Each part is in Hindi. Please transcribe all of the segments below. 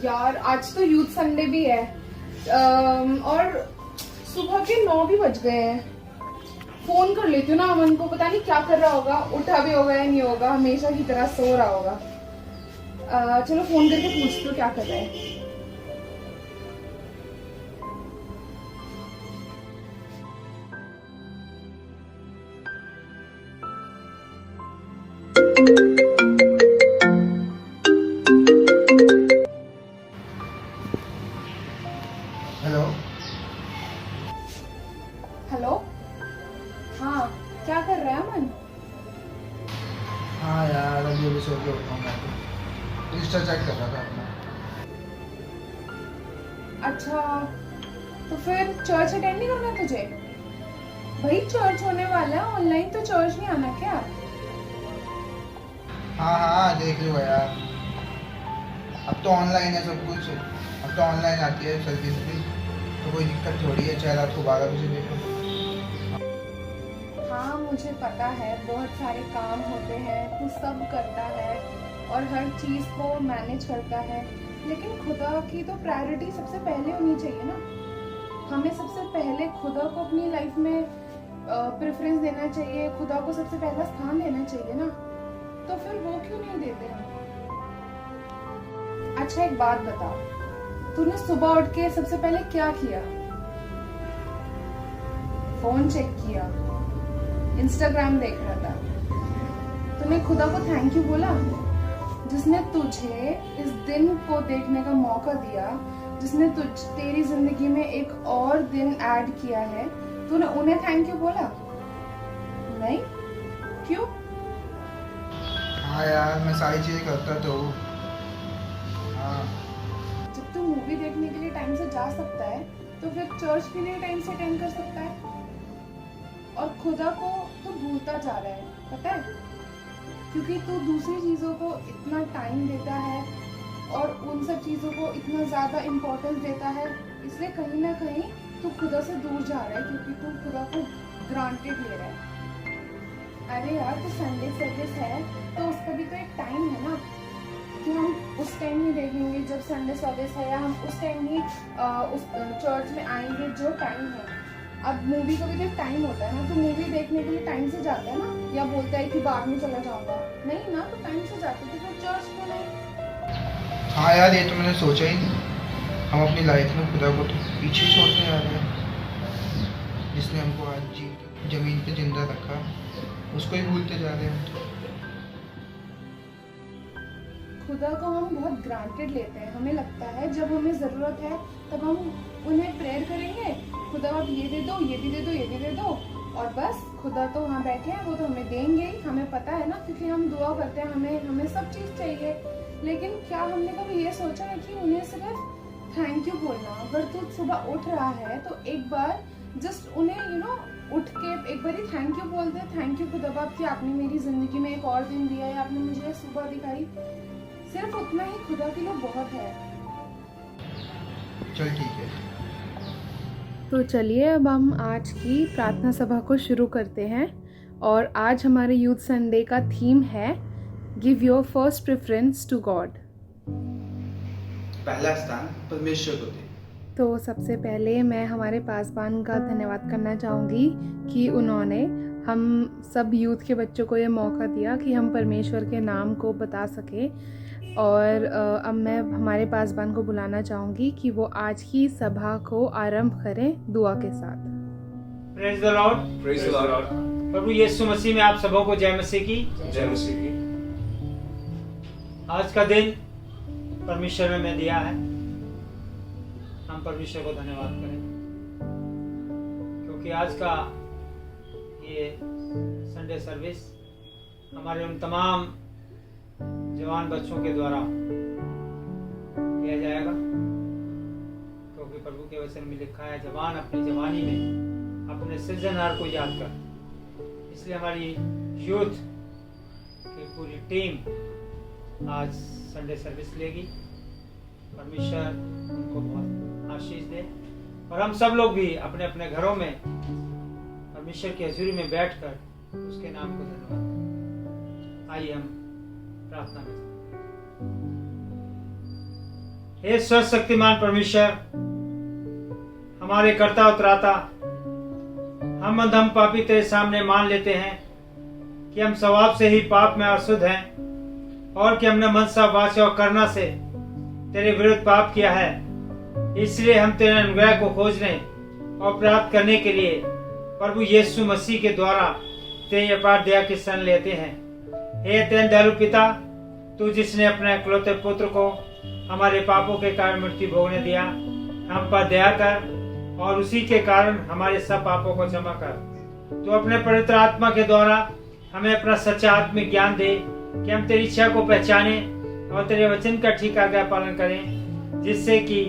यार आज तो यूथ संडे भी है और सुबह के 9 भी बज गए हैं। फोन कर लेती हूँ ना अमन को, पता नहीं क्या कर रहा होगा, उठा भी होगा या नहीं होगा, हमेशा की तरह सो रहा होगा। चलो फोन करके पूछती हूँ क्या कर रहा है। हेलो। हेलो, हाँ क्या कर रहा है अमन? हाँ यार, अभी सो के उठा हूँ मैं तो इंस्टा चेक कर रहा था अपना। अच्छा, तो फिर चर्च अटेंड नहीं करना तुझे? भाई चर्च होने वाला है, ऑनलाइन तो चर्च नहीं आना क्या? हाँ हाँ, देख लूँगा यार। अब तो ऑनलाइन है सब कुछ, अब तो ऑनलाइन आती है सर्विस भी, तो कोई दिक्कत थोड़ी है। चाहे रात को 12 बजे देखो। हाँ मुझे पता है, बहुत सारे काम होते हैं, तू सब करता है और हर चीज़ को मैनेज करता है, लेकिन खुदा की तो प्रायोरिटी सबसे पहले होनी चाहिए ना। हमें सबसे पहले खुदा को अपनी लाइफ में प्रेफरेंस देना चाहिए, खुदा को सबसे पहला स्थान देना चाहिए ना। तो फिर वो क्यों नहीं देते हम? अच्छा एक बात बता, तूने सुबह उठ के सबसे पहले क्या किया? फोन चेक किया, इंस्टाग्राम देख रहा था, तूने खुदा को थैंक यू बोला जिसने तुझे इस दिन को देखने का मौका दिया, जिसने तेरी जिंदगी में एक और दिन ऐड किया है, तूने उन्हें थैंक यू बोला? नहीं, क्यों? हाँ यार, मैं सारी चीज़ें करता तो हूँ। हाँ। जब तू मूवी देखने के लिए टाइम से जा सकता है तो फिर चर्च के लिए टाइम से अटेंड कर सकता है। और खुदा को तो भूलता जा रहा है, पता है, क्योंकि तू दूसरी चीजों को इतना टाइम देता है और उन सब चीजों को इतना ज्यादा इम्पोर्टेंस देता है, इसलिए कहीं ना कहीं तू खुदा से दूर जा रहा है, क्योंकि तू खुदा को ग्रांटेड ले रहा है। अरे यार, तो संडे सर्विस है तो उसका भी तो एक टाइम है ना, कि हम उस टाइम ही देखेंगे जब संडे सर्विस है, या हम उस टाइम ही उस चर्च में आएंगे जो टाइम है। अब मूवी का भी तो टाइम होता है ना, तो मूवी देखने के लिए टाइम से जाता है ना, या बोलता है कि बाद में चला जाऊंगा? नहीं ना, तो टाइम से जाते, तो फिर चर्च क्यों नहीं? हाँ यार, ये तो मैंने सोचा ही नहीं। हम अपनी लाइफ में खुदा को तो पीछे छोड़ते जा रहे हैं, जिसने हमको आज जमीन पे जिंदा रखा, उसको ही भूलते जा रहे हैं। खुदा को हम बहुत ग्रांटेड लेते हैं। हमें लगता है जब हमें ज़रूरत है तब हम उन्हें प्रेयर करेंगे, खुदा आप ये दे दो, ये भी दे दो, ये भी दे दो, और बस खुदा तो वहाँ बैठे हैं, वो तो हमें देंगे ही, हमें पता है ना, क्योंकि हम दुआ करते हैं, हमें सब चीज़ चाहिए। लेकिन क्या हमने कभी ये सोचा है कि उन्हें सिर्फ थैंक यू बोलना? अगर तू सुबह उठ रहा है तो एक बार जस्ट उन्हें उठ के एक बार ही थैंक यू बोल दे। थैंक यू खुदा बाप कि आपने मेरी जिंदगी में एक और दिन दिया है, आपने मुझे सुबह दिखाई। सिर्फ उतना ही खुदा के लिए बहुत है। चल ठीक है। तो चलिए अब हम आज की प्रार्थना सभा को शुरू करते हैं, और आज हमारे यूथ संडे का थीम है give your first preference to God. पहला स्थान परमेश्वर को दे। तो सबसे पहले मैं हमारे पासवान का धन्यवाद करना चाहूँगी कि उन्होंने हम सब यूथ के बच्चों को ये मौका दिया कि हम परमेश्वर के नाम को बता सकें। और अब मैं हमारे पासवान को बुलाना चाहूँगी कि वो आज की सभा को आरंभ करें दुआ के साथ। Praise the Lord. Praise the Lord. प्रभु यीशु मसीह में आप सबों को जय मसीह की। जय मसीह की। आज का दिन परमेश्वर ने हमें दिया है, हम परमेश्वर को धन्यवाद करें, क्योंकि आज का ये संडे सर्विस हमारे उन तमाम जवान बच्चों के द्वारा किया जाएगा, क्योंकि प्रभु के वचन में लिखा है, जवान अपनी जवानी में अपने सृजनहार को याद कर। इसलिए हमारी यूथ की पूरी टीम आज संडे सर्विस लेगी। परमेश्वर उनको बहुत आशीष दे, और हम सब लोग भी अपने अपने घरों में परमेश्वर की हजूरी में बैठकर उसके नाम को धन्यवाद करें। आइए हम प्रार्थना में। हे सर्वशक्तिमान परमेश्वर, हमारे कर्ता उतराता, हम अधम पापी तेरे सामने मान लेते हैं कि हम स्वभाव से ही पाप में अशुद्ध हैं और कि हमने मनसा वाचा और करना से तेरे विरुद्ध पाप किया है। इसलिए हम तेरे अनुग्रह को खोजने और प्राप्त करने के लिए प्रभु यीशु मसीह के द्वारा तेरी अपार दया की शरण लेते हैं। हे अत्यंत दयालु पिता, तू जिसने अपने इकलौते पुत्र को हमारे पापों के कारण मृत्यु भोगने दिया, हम पर दया कर और उसी के कारण हमारे सब पापों को क्षमा कर। तू अपने पवित्र आत्मा के द्वारा हमें अपना सच्चा आत्मिक ज्ञान दे कि हम तेरी इच्छा को पहचाने और तेरे वचन का ठीक आज्ञा पालन करें, जिससे कि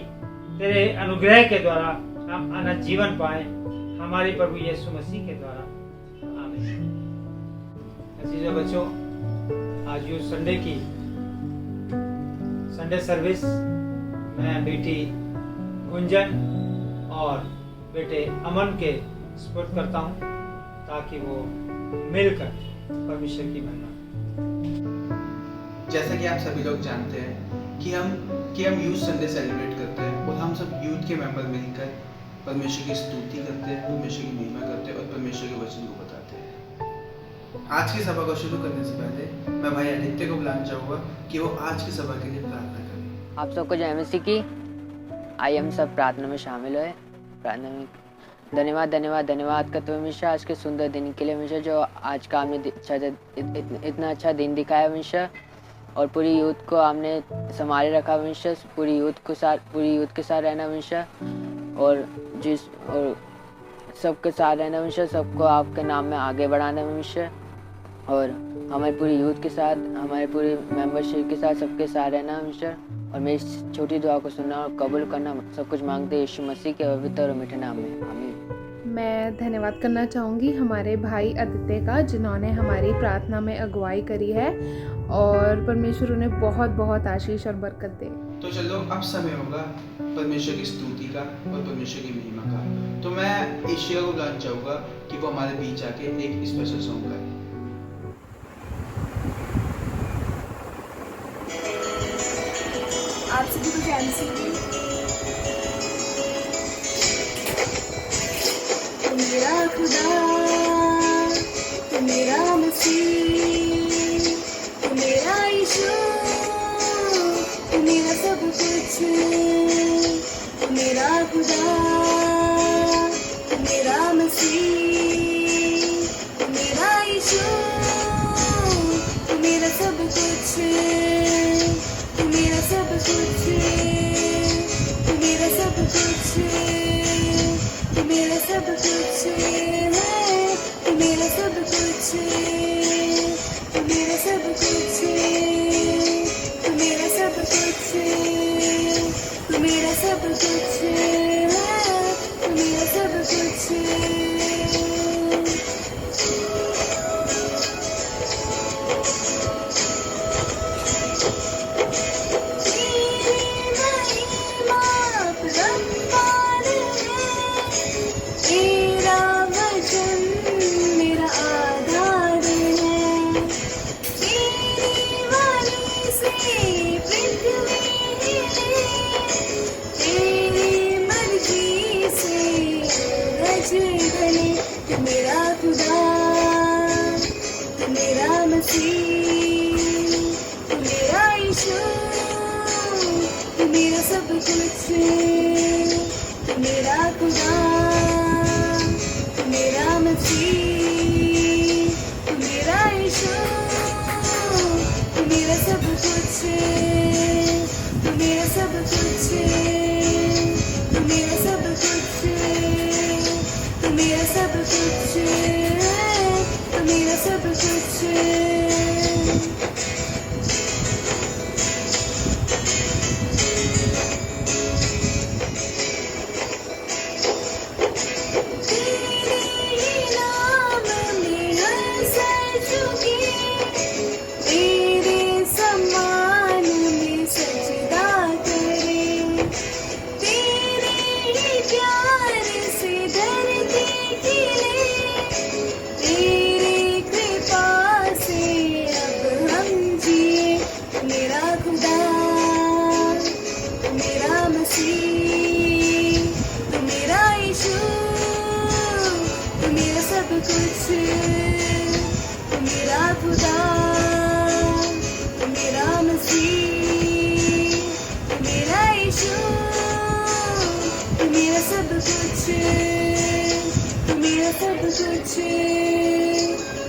तेरे अनुग्रह के द्वारा हम अनंत जीवन पाएं, हमारे प्रभु यीशु मसीह के द्वारा। आमीन। अजीजों बच्चों, आज यूथ संडे की संडे सर्विस मैं बेटी गुंजन और बेटे अमन के सपोर्ट करता हूं, ताकि वो मिलकर परमेश्वर की महिमा। जैसा कि आप सभी लोग जानते हैं कि हम यूथ संडे सेलिब्रेट करते हैं और हम सब यूथ के मेंबर मिलकर परमेश्वर की स्तुति करते हैं, परमेश्वर की महिमा करते हैं और परमेश्वर के वचन को बताते हैं। आज की सभा को शुरू करने से पहले मैं भाई आदित्य को बुलाना चाहूँगा कि वो आज की सभा के लिए प्रार्थना करें। आप सबको जय मसीह की। आइए हम सब प्रार्थना में शामिल हुए। प्रार्थना में धन्यवाद करते हुए हमेशा आज के सुंदर दिन के लिए, हमेशा जो आज का हमने इतना अच्छा दिन दिखाया हमेशा, और पूरी यूथ को हमने संभाले रखा हमेशा, पूरी यूथ के साथ रहना हमेशा, और सबके साथ रहना हमेशा, सबको आपके नाम में आगे बढ़ाना हमेशा, और हमारे पूरी यूथ के साथ, हमारे पूरी मेंबरशिप के साथ, सबके साथ रहना हमेशा, और मेरी छोटी दुआ को सुनना और कबूल करना, सब कुछ मांगते यीशु मसीह के पवित्र और मीठे नाम में, आमीन। मैं धन्यवाद करना चाहूँगी हमारे भाई आदित्य का, जिन्होंने हमारी प्रार्थना में अगुवाई करी है, और परमेश्वर उन्हें बहुत बहुत आशीष और बरकत दे। तो चलो अब समय होगा परमेश्वर की स्तुति का और परमेश्वर की महिमा का। तो मैं ईशिया को बुलाना चाहूँगा कि वो हमारे बीच आके एक स्पेशल सॉन्ग गाए। आप सभी को जय मसीह। मेरा खुदा, मेरा मसीह, मेरा यीशु, मेरा सब कुछ, मेरा खुदा, मेरा मसीह, मेरा यीशु, मेरा सब कुछ, मेरा सब कुछ, मेरा सब कुछ, मेरा सब कुछ है, मेरा सब कुछ, मेरा सब कुछ, मेरा सब कुछ, मेरा सब कुछ है, मेरा सब कुछ। मेरा खुदा, मेरा मसीह, मेरा यीशु, मेरा सब कुछ, मेरा खुदा, मेरा मसीह, मेरा यीशु, मेरा सब कुछ, मेरा सब कुछ, मेरा सब कुछ, मेरा सब कुछ, मेरा सब कुछ। कुछ, तू मेरा सब कुछ,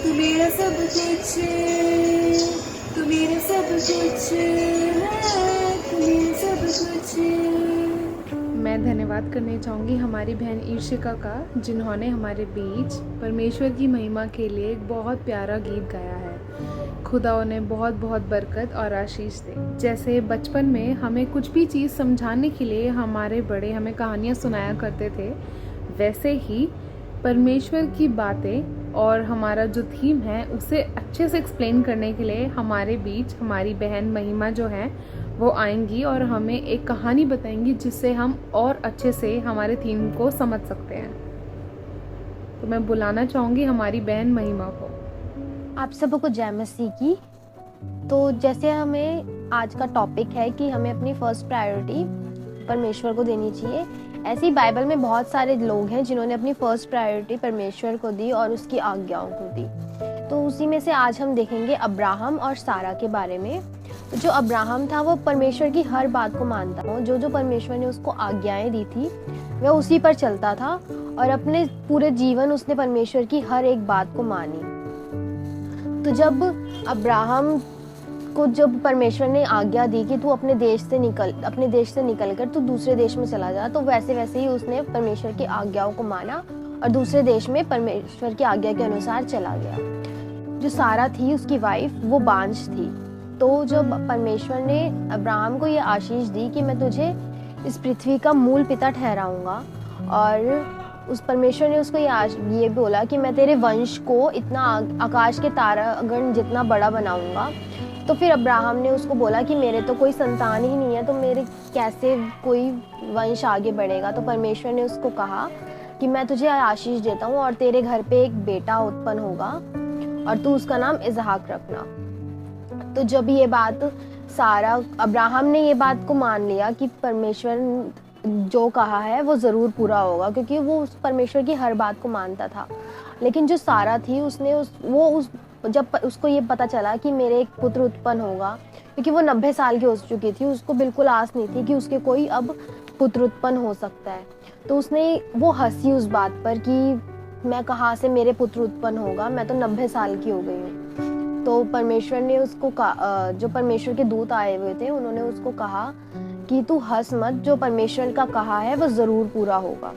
तू मेरा सब कुछ, तू मेरा सब कुछ है, तू मेरा सब कुछ। मैं धन्यवाद करना चाहूँगी हमारी बहन ईर्षिका का, जिन्होंने हमारे बीच परमेश्वर की महिमा के लिए एक बहुत प्यारा गीत गाया है। खुदा उन्हें बहुत बहुत बरकत और आशीष दे। जैसे बचपन में हमें कुछ भी चीज़ समझाने के लिए हमारे बड़े हमें कहानियाँ सुनाया करते थे, वैसे ही परमेश्वर की बातें और हमारा जो थीम है उसे अच्छे से एक्सप्लेन करने के लिए हमारे बीच हमारी बहन महिमा जो है वो आएंगी और हमें एक कहानी बताएंगी, जिससे हम और अच्छे से हमारे थीम को समझ सकते हैं। तो मैं बुलाना चाहूँगी हमारी बहन महिमा को। आप सबको जय मसीह की। तो जैसे हमें आज का टॉपिक है कि हमें अपनी फर्स्ट प्रायोरिटी परमेश्वर को देनी चाहिए, ऐसे ही बाइबल में बहुत सारे लोग हैं जिन्होंने अपनी फर्स्ट प्रायोरिटी परमेश्वर को दी और उसकी आज्ञाओं को दी। तो उसी में से आज हम देखेंगे अब्राहम और सारा के बारे में। जो अब्राहम था वो परमेश्वर की हर बात को मानता था, जो परमेश्वर ने उसको आज्ञाएं दी थी वह उसी पर चलता था और अपने पूरे जीवन उसने परमेश्वर की हर एक बात को मानी। तो जब अब्राहम को जब परमेश्वर ने आज्ञा दी कि तू अपने देश से निकल कर तू दूसरे देश में चला जा, तो वैसे वैसे ही उसने परमेश्वर की आज्ञाओं को माना और दूसरे देश में परमेश्वर की आज्ञा के अनुसार चला गया। जो सारा थी उसकी वाइफ, वो बांझ थी। तो जब परमेश्वर ने अब्राहम को ये आशीष दी कि मैं तुझे इस पृथ्वी का मूल पिता ठहराऊंगा, और उस परमेश्वर ने उसको ये बोला कि मैं तेरे वंश को इतना आकाश के तारागण जितना बड़ा बनाऊंगा। तो फिर अब्राहम ने उसको बोला कि मेरे तो कोई संतान ही नहीं है, तो मेरे कैसे कोई वंश आगे बढ़ेगा। तो परमेश्वर ने उसको कहा कि मैं तुझे आशीष देता हूँ और तेरे घर पे एक बेटा उत्पन्न होगा और तू उसका नाम इसहाक रखना। तो जब ये बात अब्राहम ने ये बात को मान लिया कि परमेश्वर जो कहा है वो ज़रूर पूरा होगा, क्योंकि वो उस परमेश्वर की हर बात को मानता था। लेकिन जो सारा थी जब उसको ये पता चला कि मेरे एक पुत्र उत्पन्न होगा, क्योंकि वो 90 साल की हो चुकी थी, उसको बिल्कुल आस नहीं थी कि उसके कोई अब पुत्र उत्पन्न हो सकता है। तो वो हंसी उस बात पर कि मैं कहाँ से मेरे पुत्र उत्पन्न होगा, मैं तो 90 साल की हो गई हूँ। तो परमेश्वर ने उसको जो परमेश्वर के दूत आए हुए थे उन्होंने उसको कहा कि तू हंस मत, जो परमेश्वर का कहा है वो ज़रूर पूरा होगा।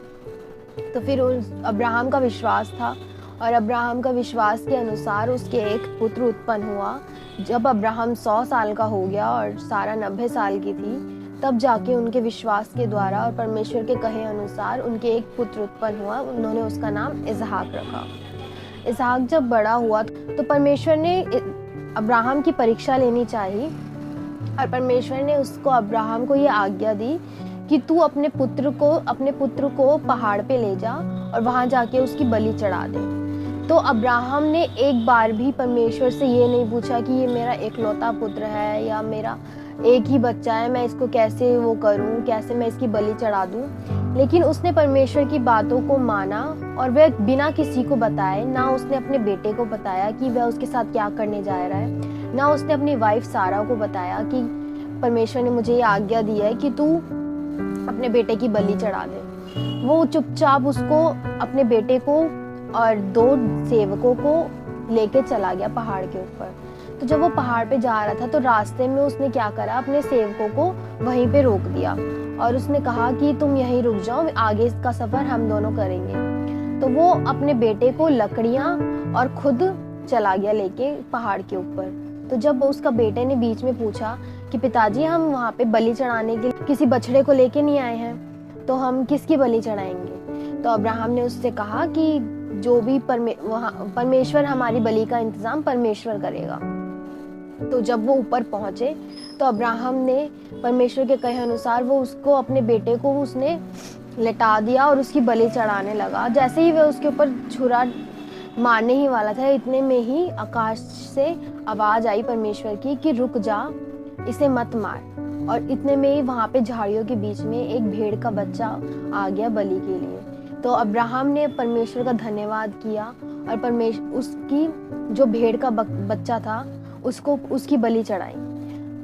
तो फिर अब्राहम का विश्वास था और अब्राहम का विश्वास के अनुसार उसके एक पुत्र उत्पन्न हुआ। जब अब्राहम 100 साल का हो गया और सारा 90 साल की थी, तब जाके उनके विश्वास के द्वारा और परमेश्वर के कहे अनुसार उनके एक पुत्र उत्पन्न हुआ। उन्होंने उसका नाम इसहाक रखा। इसहाक जब बड़ा हुआ तो परमेश्वर ने अब्राहम की परीक्षा लेनी चाहिए और परमेश्वर ने अब्राहम को ये आज्ञा दी कि तू अपने पुत्र को पहाड़ पे ले जा और वहां जाके उसकी बलि चढ़ा दे। तो अब्राहम ने एक बार भी परमेश्वर से ये नहीं पूछा कि ये मेरा इकलौता पुत्र है या मेरा एक ही बच्चा है, मैं इसको कैसे वो करूं, कैसे मैं इसकी बलि चढ़ा दूं। लेकिन उसने परमेश्वर की बातों को माना और वह बिना किसी को बताए, ना उसने अपने बेटे को बताया कि वह उसके साथ क्या करने जा रहा है, ना उसने अपनी वाइफ सारा को बताया कि परमेश्वर ने मुझे ये आज्ञा दी है कि तू अपने बेटे की बलि चढ़ा दे। वो चुपचाप उसको अपने बेटे को और 2 सेवकों को लेके चला गया पहाड़ के ऊपर। तो जब वो पहाड़ पे जा रहा था तो रास्ते में उसने क्या करा, अपने सेवकों को वहीं पे रोक दिया और उसने कहा कि तुम यहीं रुक जाओ, आगे का सफर हम दोनों करेंगे। तो वो अपने बेटे को लकड़ियां और खुद चला गया लेके पहाड़ के ऊपर। तो जब उसका बेटे ने बीच में पूछा कि पिताजी हम वहाँ पे बलि चढ़ाने के लिए किसी बछड़े को लेके नहीं आए हैं, तो हम किसकी बलि चढ़ाएंगे। तो अब्राहम ने उससे कहा कि जो भी परमेश्वर हमारी बलि का इंतजाम परमेश्वर करेगा। तो जब वो ऊपर पहुंचे तो अब्राहम ने परमेश्वर के कहे अनुसार वो उसको अपने बेटे को उसने लेटा दिया और उसकी बलि चढ़ाने लगा। जैसे ही वह उसके ऊपर छुरा मारने ही वाला था, इतने में ही आकाश से आवाज आई परमेश्वर की कि रुक जा, इसे मत मार। और इतने में ही वहां पे झाड़ियों के बीच में एक भेड़ का बच्चा आ गया बलि के लिए। तो अब्राहम ने परमेश्वर का धन्यवाद किया और उसकी जो भेड़ का बच्चा था उसको उसकी बलि चढ़ाई।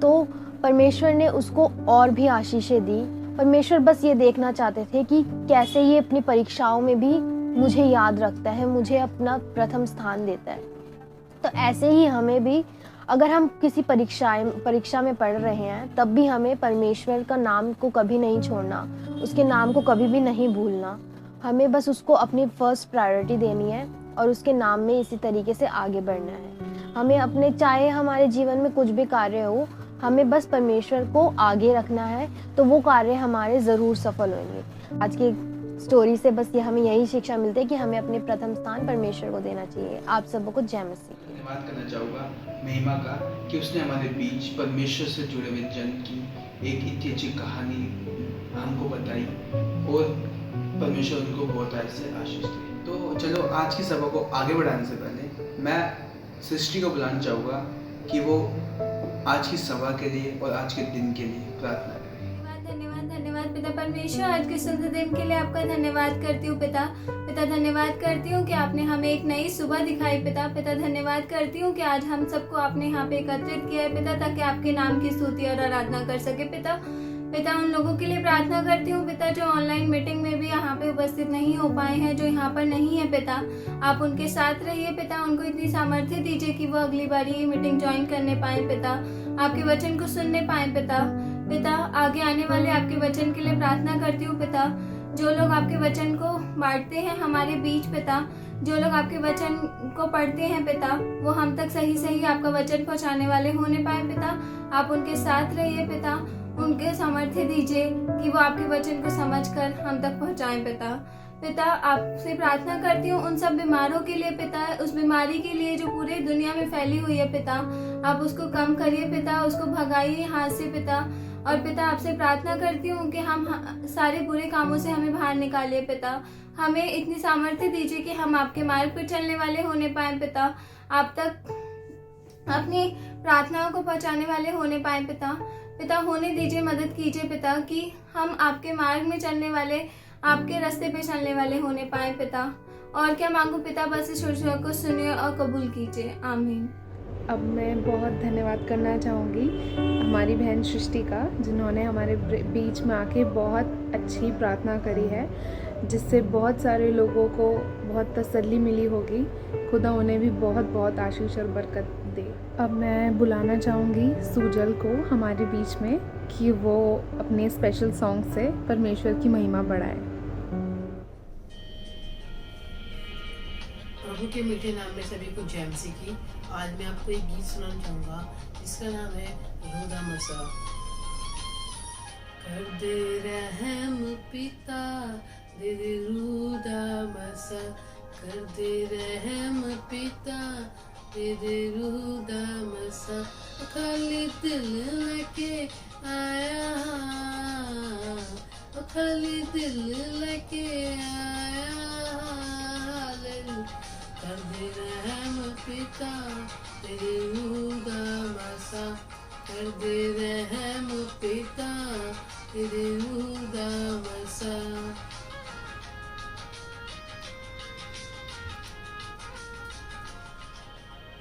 तो परमेश्वर ने उसको और भी आशीषें दी। परमेश्वर बस ये देखना चाहते थे कि कैसे ये अपनी परीक्षाओं में भी मुझे याद रखता है, मुझे अपना प्रथम स्थान देता है। तो ऐसे ही हमें भी, अगर हम किसी परीक्षा में पढ़ रहे हैं, तब भी हमें परमेश्वर का नाम को कभी नहीं छोड़ना, उसके नाम को कभी भी नहीं भूलना। हमें बस उसको अपनी फर्स्ट प्रायोरिटी देनी है और उसके नाम में इसी तरीके से आगे बढ़ना है। हमें अपने, चाहे हमारे जीवन में कुछ भी कार्य हो, हमें बस परमेश्वर को आगे रखना है, तो वो कार्य हमारे ज़रूर सफल होंगे। आज की स्टोरी से बस ये हमें यही शिक्षा मिलती है कि हमें अपने प्रथम स्थान परमेश्वर को देना चाहिए। आप सबको जय मसीह। धन्यवाद करना चाहूँगा महिमा का कि उसने हमारे बीच परमेश्वर से जुड़े हुए जन की एक इतनी अच्छी कहानी हमको बताई और परमेश्वर उनको बहुत ऐसे आशीष दे। तो चलो आज की सभा को आगे बढ़ाने से पहले मैं सृष्टि को बुलाना चाहूँगा कि वो आज की सभा के लिए और आज के दिन के लिए प्रार्थना करें। धन्यवाद पिता परमेश्वर, आज के सुंदर दिन के लिए आपका धन्यवाद करती हूँ पिता। धन्यवाद करती हूँ कि आपने हमें एक नई सुबह दिखाई पिता। धन्यवाद करती हूँ कि आज हम सबको आपने यहाँ पे एकत्रित किया है पिता, ताकि आपके नाम की स्तुति और आराधना कर सके पिता। उन लोगों के लिए प्रार्थना करती हूँ पिता जो ऑनलाइन मीटिंग में भी यहाँ पे उपस्थित नहीं हो पाए हैं, जो यहाँ पर नहीं है पिता। आप उनके साथ रहिए पिता, उनको इतनी सामर्थ्य दीजिए कि वो अगली बार ये मीटिंग ज्वाइन करने पाए पिता, आपके वचन को सुनने पाए पिता। आगे आने वाले आपके वचन के लिए प्रार्थना करती हूँ पिता। जो लोग आपके वचन को बांटते हैं हमारे बीच पिता, जो लोग आपके वचन को पढ़ते हैं पिता, वो हम तक सही आपका वचन पहुँचाने वाले होने पाए पिता। आप उनके साथ रहिए पिता, उनके सामर्थ्य दीजिए कि वो आपके वचन को समझकर हम तक पहुँचाएं पिता। आपसे प्रार्थना करती हूँ उन सब बीमारों के लिए पिता, उस बीमारी के लिए जो पूरे दुनिया में फैली हुई है पिता, आप उसको कम करिए पिता, उसको भगाइए हाथ से पिता। और पिता आपसे प्रार्थना करती हूँ कि हम सारे बुरे कामों से हमें बाहर निकालिए पिता। हमें इतनी सामर्थ्य दीजिए कि हम आपके मार्ग पर चलने वाले होने पाए पिता, आप तक अपनी प्रार्थनाओं को पहुँचाने वाले होने पाए पिता होने दीजिए, मदद कीजिए पिता कि हम आपके मार्ग में चलने वाले, आपके रास्ते पे चलने वाले होने पाए पिता। और क्या मांगू पिता, बस इस शुश्रूषा को सुनिए और कबूल कीजिए, आमीन। अब मैं बहुत धन्यवाद करना चाहूँगी हमारी बहन सृष्टि का, जिन्होंने हमारे बीच में आके बहुत अच्छी प्रार्थना करी है, जिससे बहुत सारे लोगों को बहुत तसल्ली मिली होगी। खुदा उन्हें भी बहुत आशीष और बरकत दे। अब मैं बुलाना चाहूँगी सुजल को हमारे बीच में कि वो अपने स्पेशल सॉन्ग से परमेश्वर की महिमा बढ़ाए। प्रभु के मीठे नाम में सभी को जय मसीह की। आज मैं आपको एक गीत सुनाना चाहूँगा जिसका नाम है यहूदा मसा। कर दे रहम पिता, दे दे रूदा मसा, कर दे रहम पिता, दे दे रूदा मसा। खाली दिल लेके आया, खाली दिल लेके आया, कर दे रहम पिता, तेरे रूदा मसा, कर दे रहम पिता, तेरे रूदा मसा।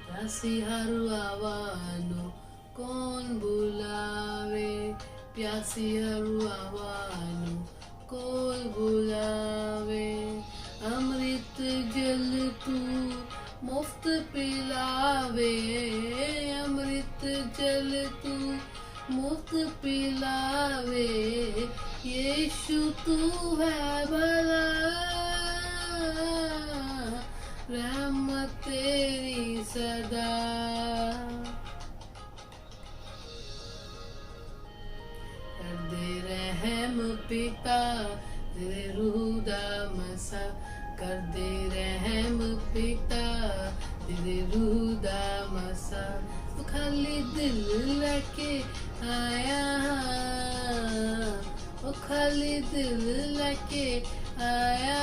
प्यासी हरु आवानो कौन बुलावे, प्यासी हरु आवानो कौन बुलावे। अमृत जल तू मुफ्त पिलावे, अमृत जल तू मुफ्त पिलावे। यीशु तू है भला, रहमत तेरी सदा। कर दे रहम पिता, तेरे रूदा मसा, कर दे रहम पिता, तेरे रूदा मसा। खाली दिल लेके आया, ओ खाली दिल लेके आया,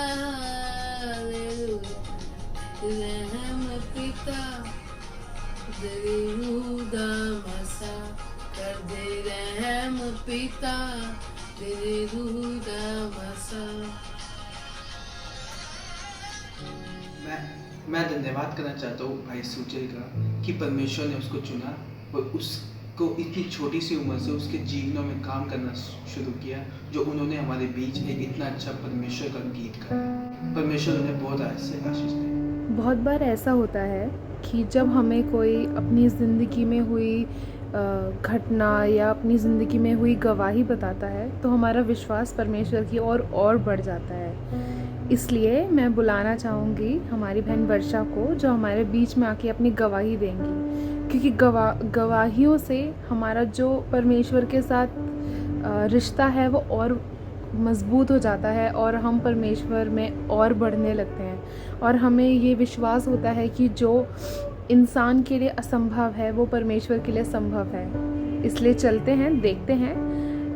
रहम पिता, तेरे रूदा मसा, कर दे रहम पिता, तेरे रूदा मसा। मैं धन्यवाद करना चाहता हूँ भाई सुजल का कि परमेश्वर ने उसको चुना और को इतनी छोटी सी उम्र से उसके जीवनों में काम करना शुरू किया, जो उन्होंने हमारे बीच एक इतना अच्छा परमेश्वर का गीत गाया। परमेश्वर उन्हें बहुत आशीष दे। बहुत बार ऐसा होता है कि जब हमें कोई अपनी ज़िंदगी में हुई घटना या अपनी ज़िंदगी में हुई गवाही बताता है तो हमारा विश्वास परमेश्वर की ओर और बढ़ जाता है। इसलिए मैं बुलाना चाहूँगी हमारी बहन वर्षा को, जो हमारे बीच में आके अपनी गवाही देंगी, क्योंकि गवाहियों से हमारा जो परमेश्वर के साथ रिश्ता है वो और मज़बूत हो जाता है और हम परमेश्वर में और बढ़ने लगते हैं और हमें ये विश्वास होता है कि जो इंसान के लिए असंभव है वो परमेश्वर के लिए संभव है। इसलिए चलते हैं, देखते हैं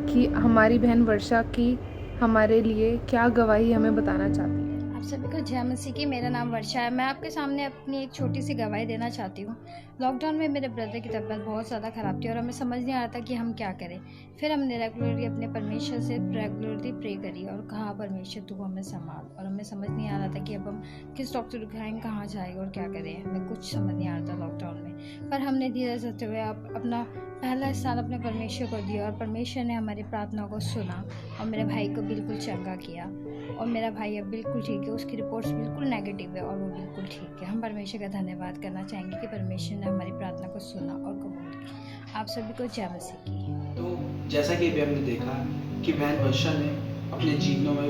कि हमारी बहन वर्षा की हमारे लिए क्या गवाही हमें बताना चाहती है। आप सभी को जय मसीह की। मेरा नाम वर्षा है। मैं आपके सामने अपनी एक छोटी सी गवाही देना चाहती हूँ। लॉकडाउन में मेरे ब्रदर की तबीयत बहुत ज़्यादा ख़राब थी और हमें समझ नहीं आ रहा था कि हम क्या करें। फिर हमने रेगुलरली अपने परमेश्वर से रेगुलरली प्रे करी और कहा, परमेश्वर तू हमें संभाल। और हमें समझ नहीं आ रहा था कि अब हम किस डॉक्टर दिखाएं, कहाँ जाए और क्या करें। हमें कुछ समझ नहीं आ रहा था लॉकडाउन में, पर हमने धीरे धीरे हुए अपना पहला स्थान अपने परमेश्वर को दिया और परमेश्वर ने हमारी प्रार्थना को सुना और मेरे भाई को बिल्कुल चंगा किया और मेरा भाई अब बिल्कुल ठीक है। उसकी रिपोर्ट्स बिल्कुल नेगेटिव है और वो बिल्कुल ठीक है। हम परमेश्वर का धन्यवाद करना चाहेंगे कि परमेश्वर ने हमारी प्रार्थना को सुना और कबूल किया। आप सभी को जय मसीह की। तो जैसा कि अभी हमने देखा कि बहन वर्षा ने अपने जीवनों में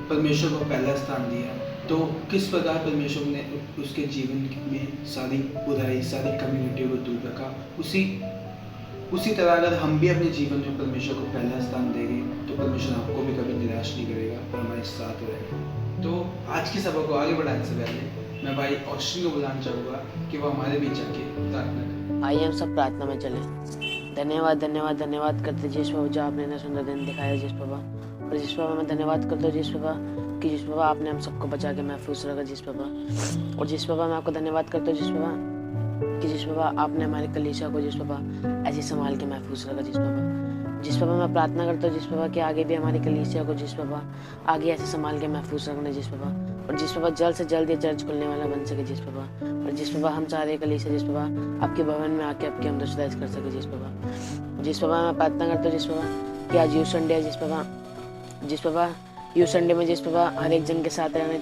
परमेश्वर को पहला स्थान दिया, तो किस प्रकार परमेश्वर ने उसके जीवन में सारी बुराई, सारी कम्युनिटी को दूर रखा, उसी तरह अगर हम भी अपने जीवन में परमेश्वर को पहला स्थान देंगे तो परमेश्वर आपको भी कभी निराश नहीं करेगा और हमारे साथ रहेगा। तो आज की सभा को आगे बढ़ाने से पहले मैं भाई ऑस्टिन को बुलाना चाहूँगा कि वो हमारे बीच आके प्रार्थना करें। आइए हम सब प्रार्थना में चले। धन्यवाद धन्यवाद धन्यवाद करते जिस बाबा जो आपने इतना सुंदर दिन दिखाया जिस बाबा, और जिस बाबा मैं धन्यवाद करता हूँ जिस बाबा कि जिस बाबा आपने हम सबको बचा के महफूज रखा जिस बाबा, और जिस बाबा मैं आपको धन्यवाद करता हूँ जिस बाबा कि जिस बाबा आपने हमारे कलीसिया को जिस बाबा ऐसे संभाल के महफूज रखा जिस बाबा। जिस बाबा मैं प्रार्थना करता हूँ जिस बाबा कि आगे भी हमारी कलीसिया को जिस बाबा आगे ऐसे संभाल के महफूज रखना जिस बाबा, और जिस बाबा जल्द से जल्द ये चर्च खुलने वाला बन सके जिस बाबा, और जिस बाबा हम सारे कलीसिया जिस बाबा आपके भवन में आके आपकी हमदर्द कर सके जिस बाबा। जिस बाबा मैं प्रार्थना करता हूँ जिस बाबा कि आज यूथ संडे है जिस बाबा यूथ संडे में जिस बाबा हर एक जन के साथ रहना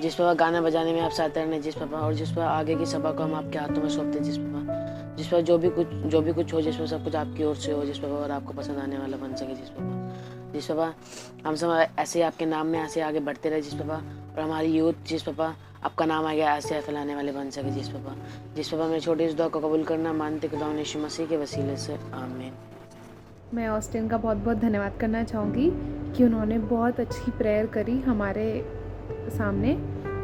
जिस बाबा गाना बजाने में आप साथ रहना जिस बाबा, और जिस बाबा आगे की सभा को हम आपके हाथों में सौंपते जिस बाबा जो भी कुछ हो जिस बाबा सब कुछ आपकी ओर से हो जिस बाबा, और आपको पसंद आने वाला बन सके जिस बाबा हम सब ऐसे आपके नाम में ऐसे आगे बढ़ते रहे जिस बाबा, और हमारी यूथ जिस बाबा आपका नाम आ गया ऐसे फैलाने वाले बन सके जिस बाबा मेरी छोटी इस दुआ को कबूल करना मानते खुदा यीशु मसीह के वसीले से आमीन। मैं ऑस्टिन का बहुत बहुत धन्यवाद करना चाहूँगी कि उन्होंने बहुत अच्छी प्रेयर करी हमारे सामने,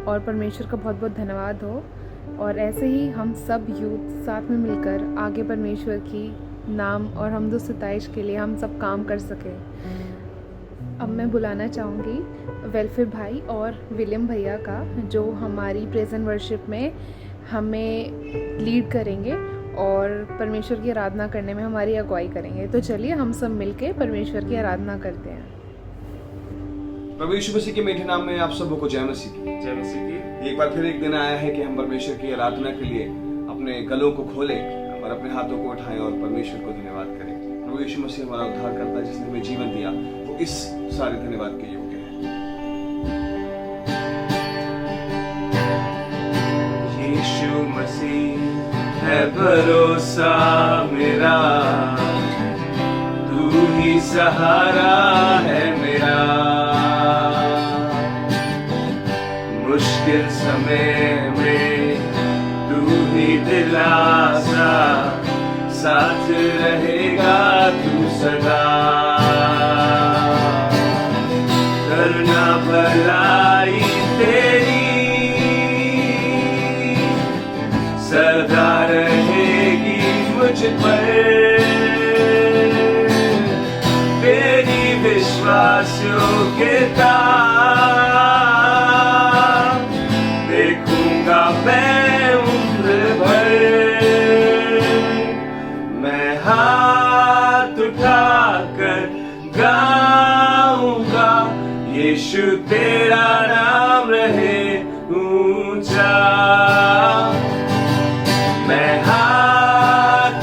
और परमेश्वर का बहुत बहुत धन्यवाद हो। और ऐसे ही हम सब यूथ साथ में मिलकर आगे परमेश्वर की नाम और हमदो सताइश के लिए हम सब काम कर सकें। अब मैं बुलाना चाहूँगी वेलफेयर भाई और विलियम भैया का, जो हमारी प्रेजेंट वर्शिप में हमें लीड करेंगे और परमेश्वर की आराधना करने में हमारी अगुवाई करेंगे। तो चलिए हम सब मिलके परमेश्वर की आराधना करते हैं। प्रभु यीशु मसीह के मीठे नाम में आप सबों को जय मसीह की। जय मसीह की। एक बार फिर एक दिन आया है कि हम परमेश्वर की आराधना के लिए अपने गलों को खोलें और अपने हाथों को उठाएं और परमेश्वर को धन्यवाद करें। प्रभु यीशु मसीह हमारा उद्धार करता, जिसने हमें जीवन दिया, वो इस सारे धन्यवाद के योग्य है। यीशु मसीह है भरोसा मेरा, तू ही सहारा है मेरा, मुश्किल समय में तू ही दिलासा, साथ रहेगा तू सदा, करना भलाई तेरी सदा रहेगी मुझ पर, तेरी विश्वास योग्यता देखूंगा मैं उम्र भर, मैं हाथ उठाकर गाऊंगा, यीशु तेरा नाम रहे ऊंचा, मैं हाथ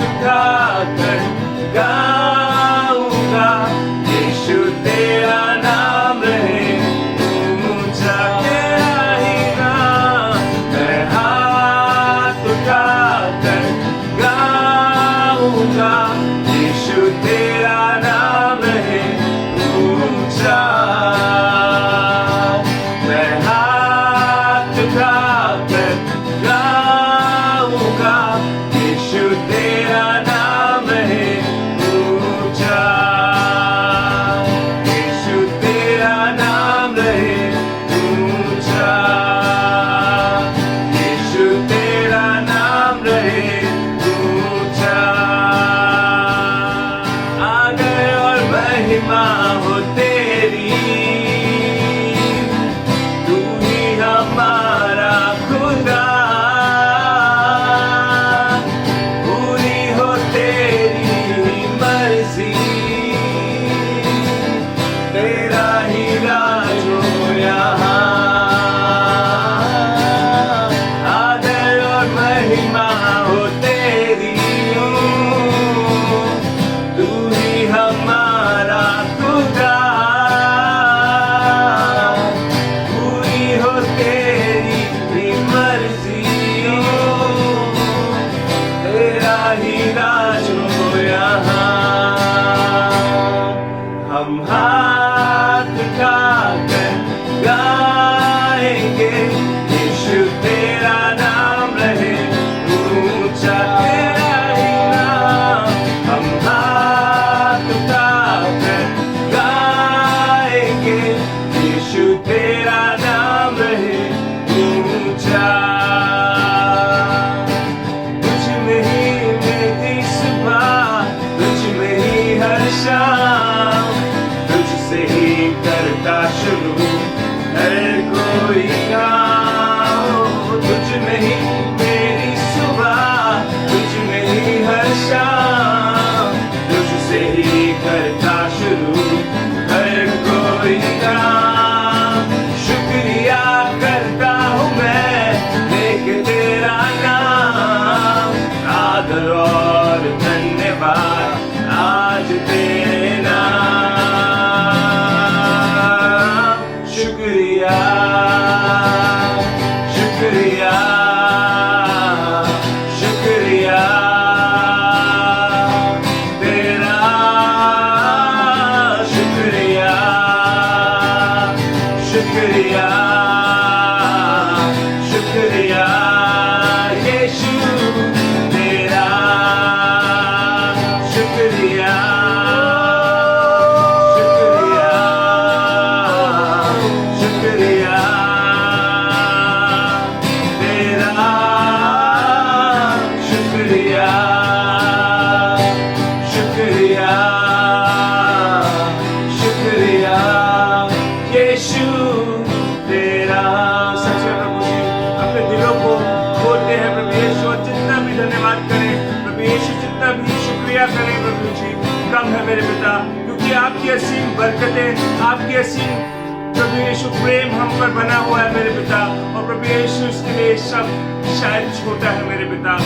धन्यवाद करें प्रभु यीशु, जितना भी शुक्रिया करें प्रभु जी कम है मेरे पिता, क्योंकि आपकी असीम बरकतें, आपकी असीम प्रभु यीशु प्रेम हम पर बना हुआ है मेरे पिता। और प्रभु यीशु इसके लिए सब शायद छोटा है मेरे पिता,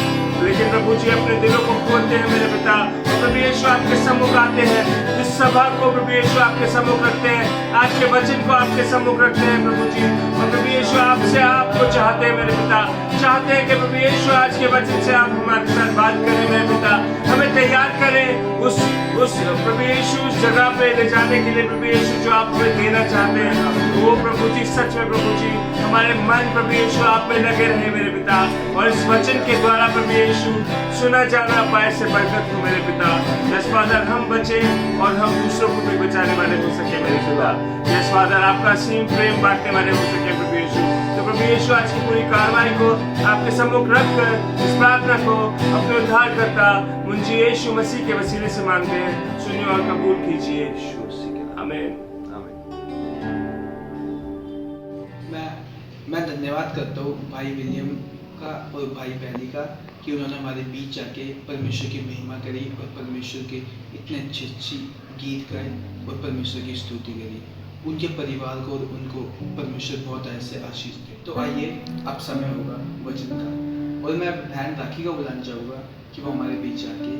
लेकिन प्रभु जी अपने दिलों को खोलते हैं मेरे पिता, और प्रभु यीशु आपके सम्मुख आते हैं, इस सभा को प्रभु यीशु आपके सम्मुख रखते हैं, आज के वचन को आपके सम्मुख रखते हैं प्रभु जी। और प्रभु यीशु आपसे आपको चाहते हैं मेरे पिता, चाहते हैं कि प्रभु यीशु आज के वचन से आप हमारे साथ बात करें मेरे पिता, हमें तैयार करें उस प्रभु यीशु उस जगह पे ले जाने के लिए प्रभु यीशु जो आप हमें देना चाहते हैं। वो प्रभु जी सच में प्रभु जी हमारे मन प्रभु यीशु आप में लगे रहे मेरे पिता, और इस वचन के द्वारा प्रभु यीशु सुना जाना पाए से बरकत हो मेरे पिता। यस फादर, हम बचे और हम दूसरों को भी बचाने वाले हो सके मेरे पिता। यस फादर, आपका असीम प्रेम बांटने वाले हो सके प्रभु यीशु। तो प्रभु यीशु आज की पूरी कार्रवाई को आपके सम्मुख रखकर इस प्रार्थना को अपने उद्धार करता मुंजी यीशु मसीह के वसीले से मांगते हैं, सुनिए और कबूल कीजिए यीशु मसीह के। आमीन आमीन। मैं धन्यवाद करता हूँ भाई विलियम का और भाई पहली का कि उन्होंने हमारे बीच जाके परमेश्वर की महिमा करी और परमेश्वर के इतने अच्छी गीत गाए और परमेश्वर की स्तुति करी। उनके परिवार को और उनको परमेश्वर बहुत ऐसे आशीष दे। तो आइए, अब समय होगा वचन का, और मैं बहन राखी को बुलाना चाहूँगा कि वो हमारे बीच आके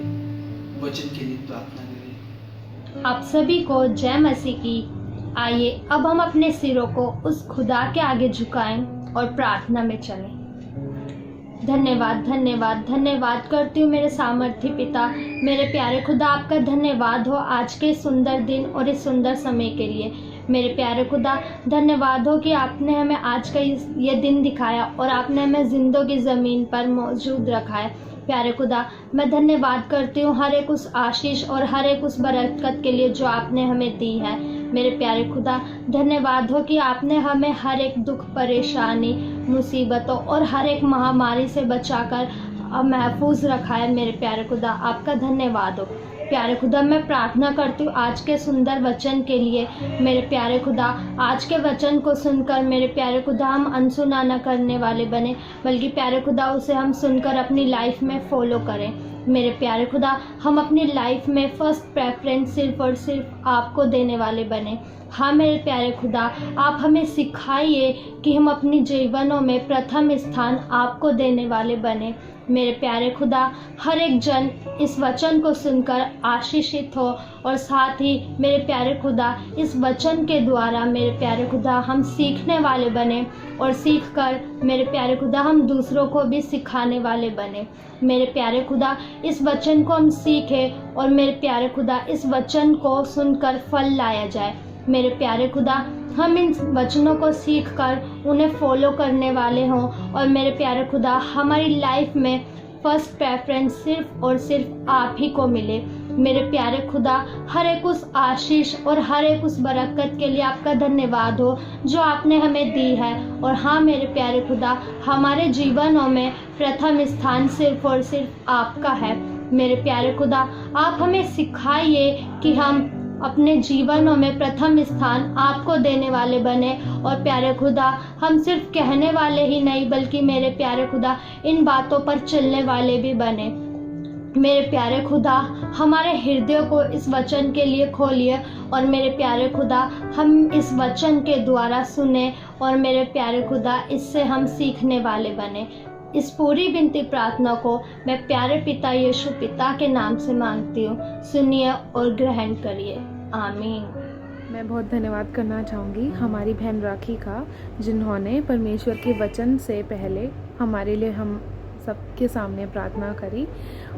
वचन के लिए प्रार्थना करें। आप सभी को जय मसीह की। आइए अब हम अपने सिरों को उस खुदा के आगे झुकाएं और प्रार्थना में चलें। धन्यवाद धन्यवाद धन्यवाद करती हूँ मेरे सामर्थी पिता, मेरे प्यारे खुदा, आपका धन्यवाद हो आज के सुंदर दिन और इस सुंदर समय के लिए। मेरे प्यारे खुदा, धन्यवाद हो कि आपने हमें आज का ये दिन दिखाया और आपने हमें जिंदगी ज़मीन पर मौजूद रखा है। प्यारे खुदा, मैं धन्यवाद करती हूँ हर एक उस आशीष और हर एक उस बरकत के लिए जो आपने हमें दी है। मेरे प्यारे खुदा, धन्यवाद हो कि आपने हमें हर एक दुख, परेशानी, मुसीबतों और हर एक महामारी से बचाकर महफूज रखा है। मेरे प्यारे खुदा, आपका धन्यवाद हो। प्यारे खुदा, मैं प्रार्थना करती हूँ आज के सुंदर वचन के लिए। मेरे प्यारे खुदा, आज के वचन को सुनकर मेरे प्यारे खुदा हम अनसुना न करने वाले बने, बल्कि प्यारे खुदा उसे हम सुनकर अपनी लाइफ में फॉलो करें। मेरे प्यारे खुदा, हम अपनी लाइफ में फर्स्ट प्रेफरेंस सिर्फ और सिर्फ आपको देने वाले बने। हाँ मेरे प्यारे खुदा, आप हमें सिखाइए कि हम अपनी जीवनों में प्रथम स्थान आपको देने वाले बने। मेरे प्यारे खुदा, हर एक जन इस वचन को सुनकर आशीषित हो, और साथ ही मेरे प्यारे खुदा इस वचन के द्वारा मेरे प्यारे खुदा हम सीखने वाले बने, और सीखकर मेरे प्यारे खुदा हम दूसरों को भी सिखाने वाले बने। मेरे प्यारे खुदा, इस वचन को हम सीखें और मेरे प्यारे खुदा इस वचन को सुनकर फल लाया जाए। मेरे प्यारे खुदा, हम इन वचनों को सीखकर उन्हें फॉलो करने वाले हों, और मेरे प्यारे खुदा हमारी लाइफ में फर्स्ट प्रेफरेंस सिर्फ और सिर्फ आप ही को मिले। मेरे प्यारे खुदा, हर एक उस आशीष और हर एक उस बरकत के लिए आपका धन्यवाद हो जो आपने हमें दी है। और हाँ मेरे प्यारे खुदा, हमारे जीवनों में प्रथम स्थान सिर्फ और सिर्फ आपका है। मेरे प्यारे खुदा, आप हमें सिखाइए कि हम अपने जीवनों में प्रथम स्थान आपको देने वाले बने, और प्यारे खुदा हम सिर्फ कहने वाले ही नहीं बल्कि मेरे प्यारे खुदा इन बातों पर चलने वाले भी बने। मेरे प्यारे खुदा, हमारे हृदय को इस वचन के लिए खोलिए, और मेरे प्यारे खुदा हम इस वचन के द्वारा सुने, और मेरे प्यारे खुदा इससे हम सीखने वाले बने। इस पूरी विनती प्रार्थना को मैं प्यारे पिता यीशु पिता के नाम से मांगती हूँ, सुनिए और ग्रहण करिए। आमीन। मैं बहुत धन्यवाद करना चाहूँगी हमारी बहन राखी का, जिन्होंने परमेश्वर के वचन से पहले हमारे लिए हम सबके सामने प्रार्थना करी,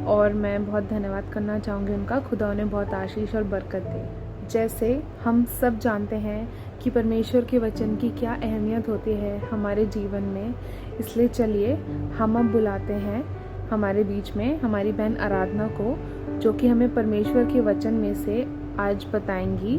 और मैं बहुत धन्यवाद करना चाहूँगी उनका। खुदा उन्हें बहुत आशीष और बरकत दे। जैसे हम सब जानते हैं कि परमेश्वर के वचन की क्या अहमियत होती है हमारे जीवन में, इसलिए चलिए हम अब बुलाते हैं हमारे बीच में हमारी बहन आराधना को, जो कि हमें परमेश्वर के वचन में से आज बताएंगी,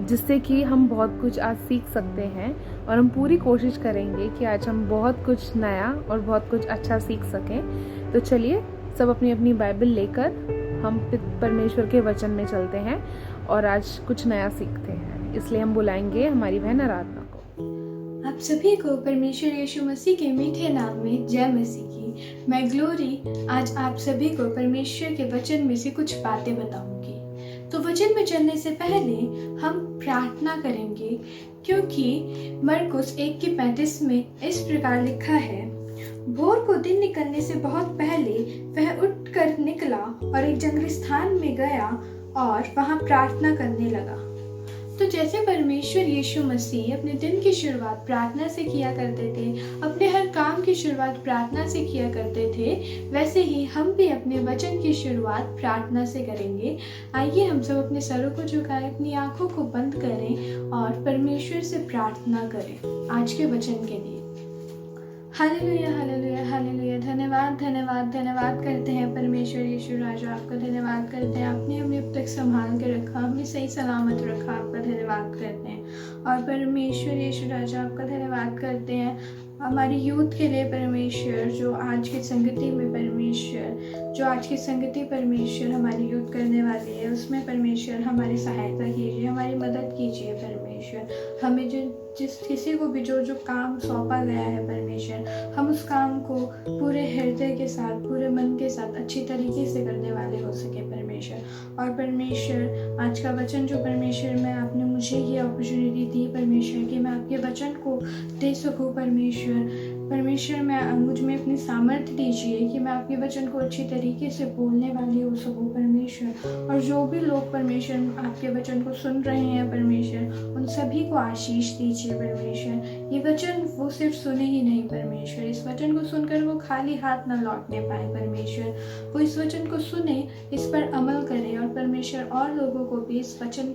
जिससे कि हम बहुत कुछ आज सीख सकते हैं, और हम पूरी कोशिश करेंगे कि आज हम बहुत कुछ नया और बहुत कुछ अच्छा सीख सकें। तो चलिए सब अपनी अपनी बाइबल लेकर हम परमेश्वर के वचन में चलते हैं और आज कुछ नया सीखते हैं। इसलिए हम बुलाएंगे हमारी बहन आराधना को। आप सभी को परमेश्वर यीशु मसीह के मीठे नाम में जय मसीह की। मैं ग्लोरी आज आप सभी को परमेश्वर के वचन में से कुछ बातें बताऊंगी। तो वचन में चलने से पहले हम प्रार्थना करेंगे, क्योंकि मरकुस 1:35 में इस प्रकार लिखा है, भोर को दिन निकलने से बहुत पहले वह उठकर निकला और एक जंगली स्थान में गया और वहां प्रार्थना करने लगा। तो जैसे परमेश्वर यीशु मसीह अपने दिन की शुरुआत प्रार्थना से किया करते थे, अपने हर काम की शुरुआत प्रार्थना से किया करते थे, वैसे ही हम भी अपने वचन की शुरुआत प्रार्थना से करेंगे। आइए हम सब अपने सरों को झुकाएं, अपनी आंखों को बंद करें और परमेश्वर से प्रार्थना करें आज के वचन के लिए। Hallelujah hallelujah hallelujah. धन्यवाद धन्यवाद धन्यवाद करते हैं परमेश्वर यीशु राजा, आपका धन्यवाद करते हैं, आपने हमें अब तक संभाल के रखा, हमें सही सलामत रखा, आपका धन्यवाद करते हैं। और परमेश्वर यीशु राजा, आपका धन्यवाद करते हैं हमारी यूथ के लिए परमेश्वर, जो आज की संगति में परमेश्वर, जो आज की संगति परमेश्वर हमारी यूथ करने वाली है, उसमें परमेश्वर हमारी सहायता कीजिए, हमारी मदद कीजिए परमेश्वर। हमें जिस किसी को भी जो काम सौंपा गया है परमेश्वर, हम उस काम को पूरे हृदय के साथ, पूरे मन के साथ अच्छी तरीके से करने वाले हो सके परमेश्वर। और परमेश्वर आज का वचन जो परमेश्वर में आपने मुझे ये अपॉर्चुनिटी दी परमेश्वर कि मैं आपके वचन को दे सकूँ परमेश्वर, मैं मुझ में अपनी सामर्थ्य दीजिए कि मैं आपके वचन को अच्छी तरीके से बोलने वाली हो सकूँ परमेश्वर। और जो भी लोग परमेश्वर आपके वचन को सुन रहे हैं परमेश्वर, उन सभी को आशीष दीजिए परमेश्वर। ये वचन वो सिर्फ सुने ही नहीं परमेश्वर, इस वचन को सुनकर वो खाली हाथ न लौटने पाए परमेश्वर। वो इस वचन को सुने, इस पर अमल करें और परमेश्वर और लोगों को भी इस वचन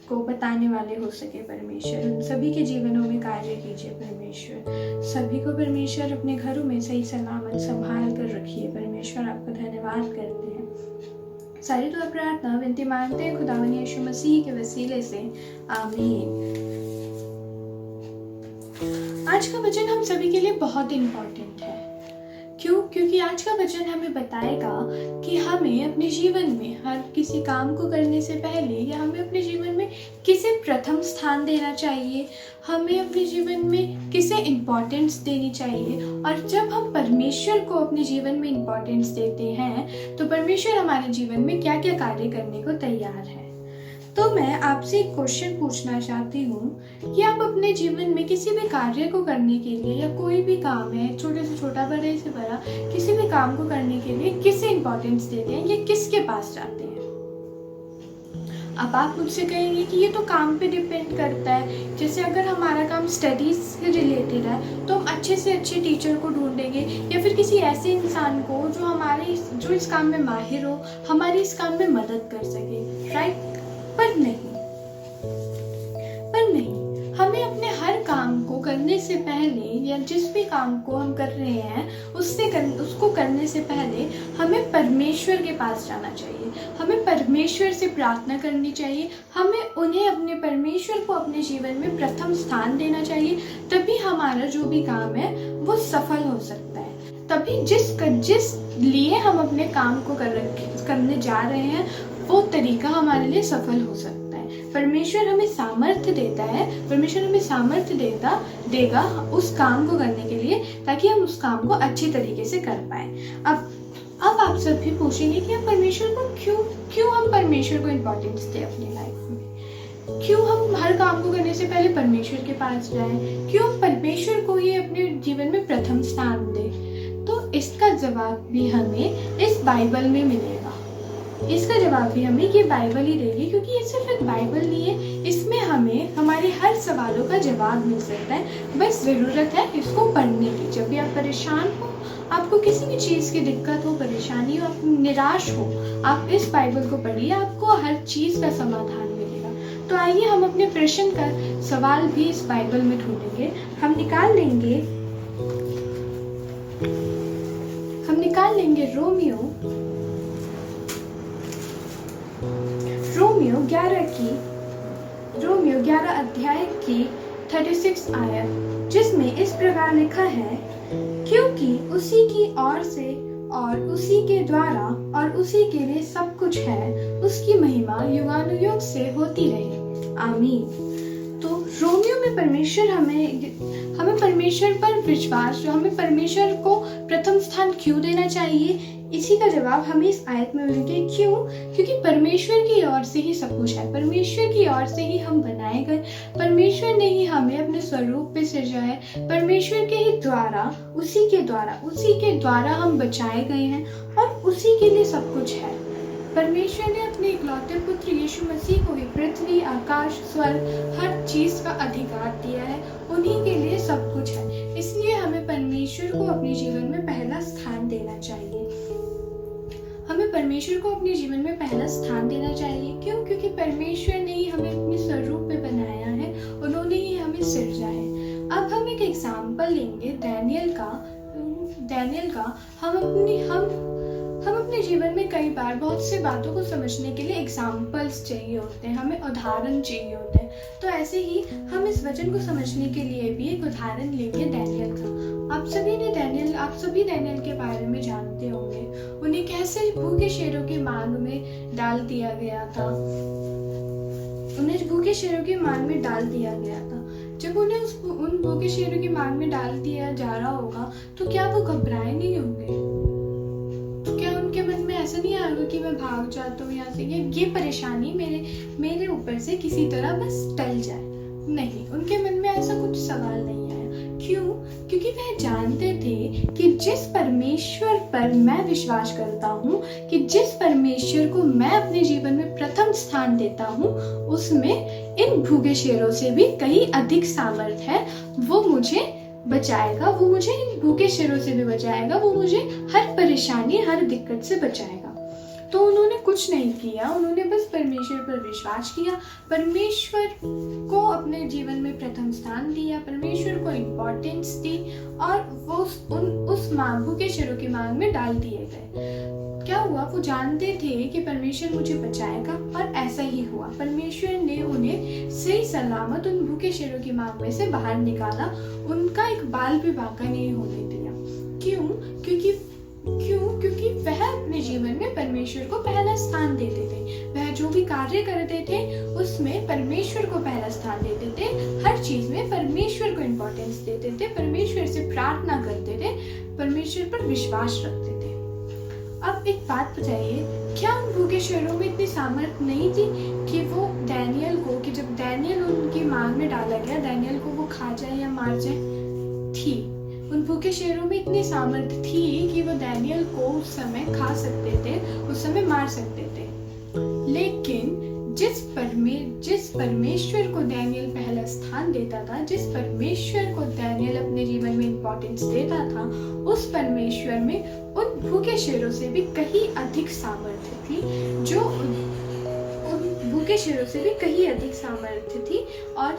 को बताने वाले हो सके परमेश्वर। उन सभी के जीवनों में कार्य कीजिए परमेश्वर। सभी को परमेश्वर अपने घरों में सही सलामत संभाल कर रखिए परमेश्वर। आपका धन्यवाद करते हैं। सारी दुआ प्रार्थना विनती मांगते हैं खुदावन यीशु मसीह के वसीले से, आमीन। आज का वचन हम सभी के लिए बहुत इम्पोर्टेंट है। क्यों? क्योंकि आज का वचन हमें बताएगा कि हमें अपने जीवन में हर किसी काम को करने से पहले, या हमें अपने जीवन में किसे प्रथम स्थान देना चाहिए, हमें अपने जीवन में किसे इम्पोर्टेंस देनी चाहिए। और जब हम परमेश्वर को अपने जीवन में इम्पोर्टेंस देते हैं तो परमेश्वर हमारे जीवन में क्या क्या कार्य करने को तैयार है। तो मैं आपसे एक क्वेश्चन पूछना चाहती हूँ कि आप अपने जीवन में किसी भी कार्य को करने के लिए, या कोई भी काम है, छोटे से छोटा बड़े से बड़ा, किसी भी काम को करने के लिए किसे इम्पोर्टेंस देते हैं या किसके पास जाते हैं? अब आप मुझसे कहेंगे कि ये तो काम पे डिपेंड करता है। जैसे अगर हमारा काम स्टडीज से रिलेटेड है तो हम अच्छे से अच्छे टीचर को ढूंढेंगे, या फिर किसी ऐसे इंसान को जो इस काम में माहिर हो, हमारी इस काम में मदद कर सके, राइट? पर नहीं, हमें अपने हर काम को करने से पहले, या जिस भी काम को हम कर रहे हैं उसको करने से पहले हमें परमेश्वर के पास जाना चाहिए, हमें परमेश्वर से प्रार्थना करनी चाहिए, हमें उन्हें अपने परमेश्वर को अपने जीवन में प्रथम स्थान देना चाहिए। तभी हमारा जो भी काम है वो सफल हो सकता है। तभी जिस लिए हम अपने काम को करने जा रहे हैं वो तरीका हमारे लिए सफल हो सकता है। परमेश्वर हमें सामर्थ्य देता है, परमेश्वर हमें सामर्थ्य देगा उस काम को करने के लिए, ताकि हम उस काम को अच्छी तरीके से कर पाए। अब आप सब भी पूछेंगे कि हम परमेश्वर को क्यों हम परमेश्वर को इम्पोर्टेंस दें अपनी लाइफ में, क्यों हम हर काम को करने से पहले परमेश्वर के पास जाएं, क्यों हम परमेश्वर को ही अपने जीवन में प्रथम स्थान दें? तो इसका जवाब भी हमें इस बाइबल में मिलेगा। इसका जवाब भी हमें ये बाइबल ही देगी, क्योंकि ये सिर्फ एक बाइबल नहीं है, इसमें हमें हमारे हर सवालों का जवाब मिल सकता है। बस ज़रूरत है इसको पढ़ने की। जब भी आप परेशान हो, आपको किसी भी चीज़ की दिक्कत हो, परेशानी हो, आप निराश हो, आप इस बाइबल को पढ़िए, आपको हर चीज़ का समाधान मिलेगा। तो आइए हम अपने प्रश्न का सवाल भी इस बाइबल में ढूंढेंगे। हम निकाल लेंगे रोमियो 11 अध्याय की 36 आयत, जिसमें इस प्रकार लिखा है, क्योंकि उसी की ओर से और उसी के द्वारा और उसी के लिए सब कुछ है, उसकी महिमा युगानुयुग से होती रहे, आमीन। तो रोमियो हमें परमेश्वर पर विश्वास, जो हमें परमेश्वर को प्रथम स्थान क्यों देना चाहिए, इसी का जवाब हमें इस आयत में मिलेंगे। क्यों? क्योंकि परमेश्वर की ओर से ही सब कुछ है, परमेश्वर की ओर से ही हम बनाए गए, परमेश्वर ने ही हमें अपने स्वरूप पे सृजा है, परमेश्वर के ही द्वारा, उसी के द्वारा हम बचाए गए हैं और उसी के लिए सब कुछ है। परमेश्वर ने अपने इकलौते पुत्र यीशु मसीह को ही पृथ्वी, आकाश, स्वर्ग, हर चीज का अधिकार दिया है, उन्हीं के लिए सब कुछ है। इसलिए हमें परमेश्वर को अपने जीवन में पहला स्थान देना चाहिए। हमें परमेश्वर को अपने जीवन में पहला स्थान देना चाहिए। क्यों? क्योंकि परमेश्वर ने ही हमें अपने स्वरूप पे बनाया है, उन्होंने ही हमें सृजा है। अब हम एक एग्जाम्पल लेंगे डैनियल का। हम अपने जीवन में कई बार बहुत से बातों को समझने के लिए एग्जाम्पल्स चाहिए होते हैं, हमें उदाहरण चाहिए होते हैं। तो ऐसे ही हम इस वचन को समझने के लिए भी एक उदाहरण लेंगे डैनियल का। आप सभी डैनियल के बारे में जानते होंगे। उन्हें कैसे भूखे शेरों की मांग में डाल दिया गया था। जब उन्हें उन भूखे शेरों की मांग में डाल दिया जा रहा होगा तो क्या वो घबराए नहीं होंगे? तो क्या उनके मन में ऐसा नहीं आएगा कि मैं भाग जाता हूँ यहाँ से, ये परेशानी मेरे ऊपर से किसी तरह बस टल जाए? नहीं, उनके मन में ऐसा कुछ सवाल नहीं आया। क्यों? क्योंकि वह जानते थे कि जिस परमेश्वर पर मैं विश्वास करता हूँ, कि जिस परमेश्वर को मैं अपने जीवन में प्रथम स्थान देता हूँ, उसमें इन भूखे शेरों से भी कहीं अधिक सामर्थ है। वो मुझे बचाएगा, वो मुझे इन भूखे शेरों से भी बचाएगा, वो मुझे हर परेशानी, हर दिक्कत से बचाएगा। तो उन्होंने कुछ नहीं किया, उन्होंने बस परमेश्वर पर विश्वास किया, परमेश्वर को अपने जीवन में प्रथम स्थान दिया, परमेश्वर को इम्पोर्टेंस दी और वो उस भूखे शेरों की मांग में डाल दिए गए। क्या हुआ? वो जानते थे कि परमेश्वर मुझे बचाएगा और ऐसा ही हुआ। परमेश्वर ने उन्हें सही सलामत उन भूखे शेरों की मांग में से बाहर निकाला, उनका एक बाल भी बाका नहीं होने दिया। क्यों? क्योंकि वह अपने जीवन में परमेश्वर को पहला स्थान देते थे। वह जो भी कार्य करते थे उसमें परमेश्वर को पहला स्थान देते थे, हर चीज में परमेश्वर को इम्पोर्टेंस देते थे, परमेश्वर से प्रार्थना करते थे, परमेश्वर पर विश्वास रखते थे। अब एक बात बताइए, क्या उन भूखे शेरों में इतनी सामर्थ्य नहीं थी कि वो डैनियल को, कि जब डैनियल उनकी मांग में डाला गया, डैनियल को वो खा जाए या मार जाए? थी। उन भूखे शेरों में इतनी सामर्थ्य थी कि वो डैनियल को उस समय खा सकते थे, उस समय मार सकते थे। लेकिन जिस परमेश्वर को डैनियल पहला स्थान देता था, जिस परमेश्वर को डैनियल अपने जीवन में इम्पोर्टेंस देता था, उस परमेश्वर में उन भूखे शेरों से भी कहीं अधिक सामर्थ्य थी, जो उन भूखे शेरों से भी कहीं अधिक सामर्थ्य थी। और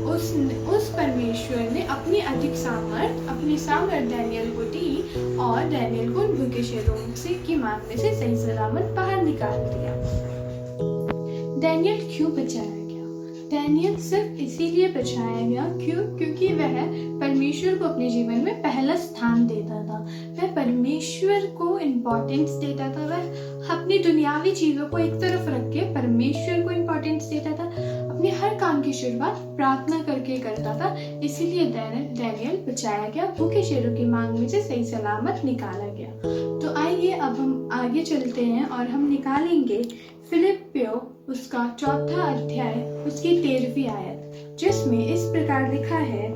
उस परमेश्वर ने अपनी सामर्थ डैनियल को दी और डैनियल को उन भूखे शेरों से की मांग में से सही सलामत बाहर निकाल दिया। डैनियल क्यों बचाया गया? डैनियल सिर्फ इसीलिए बचाया गया क्योंकि वह परमेश्वर को अपने जीवन में पहला स्थान देता था, वह परमेश्वर को इम्पोर्टेंस देता था, वह अपनी दुनियावी चीजों को एक तरफ रख के परमेश्वर को इम्पोर्टेंस देता था, अपने हर काम की शुरुआत प्रार्थना करके करता था। इसीलिए डैनियल बचाया गया, भूखे शेरों की मांग में से सही सलामत निकाला गया। तो आइए अब हम आगे चलते हैं और हम निकालेंगे फिलिप्पियों उसका 4 अध्याय उसकी 13वीं आयत, जिसमें इस प्रकार लिखा है,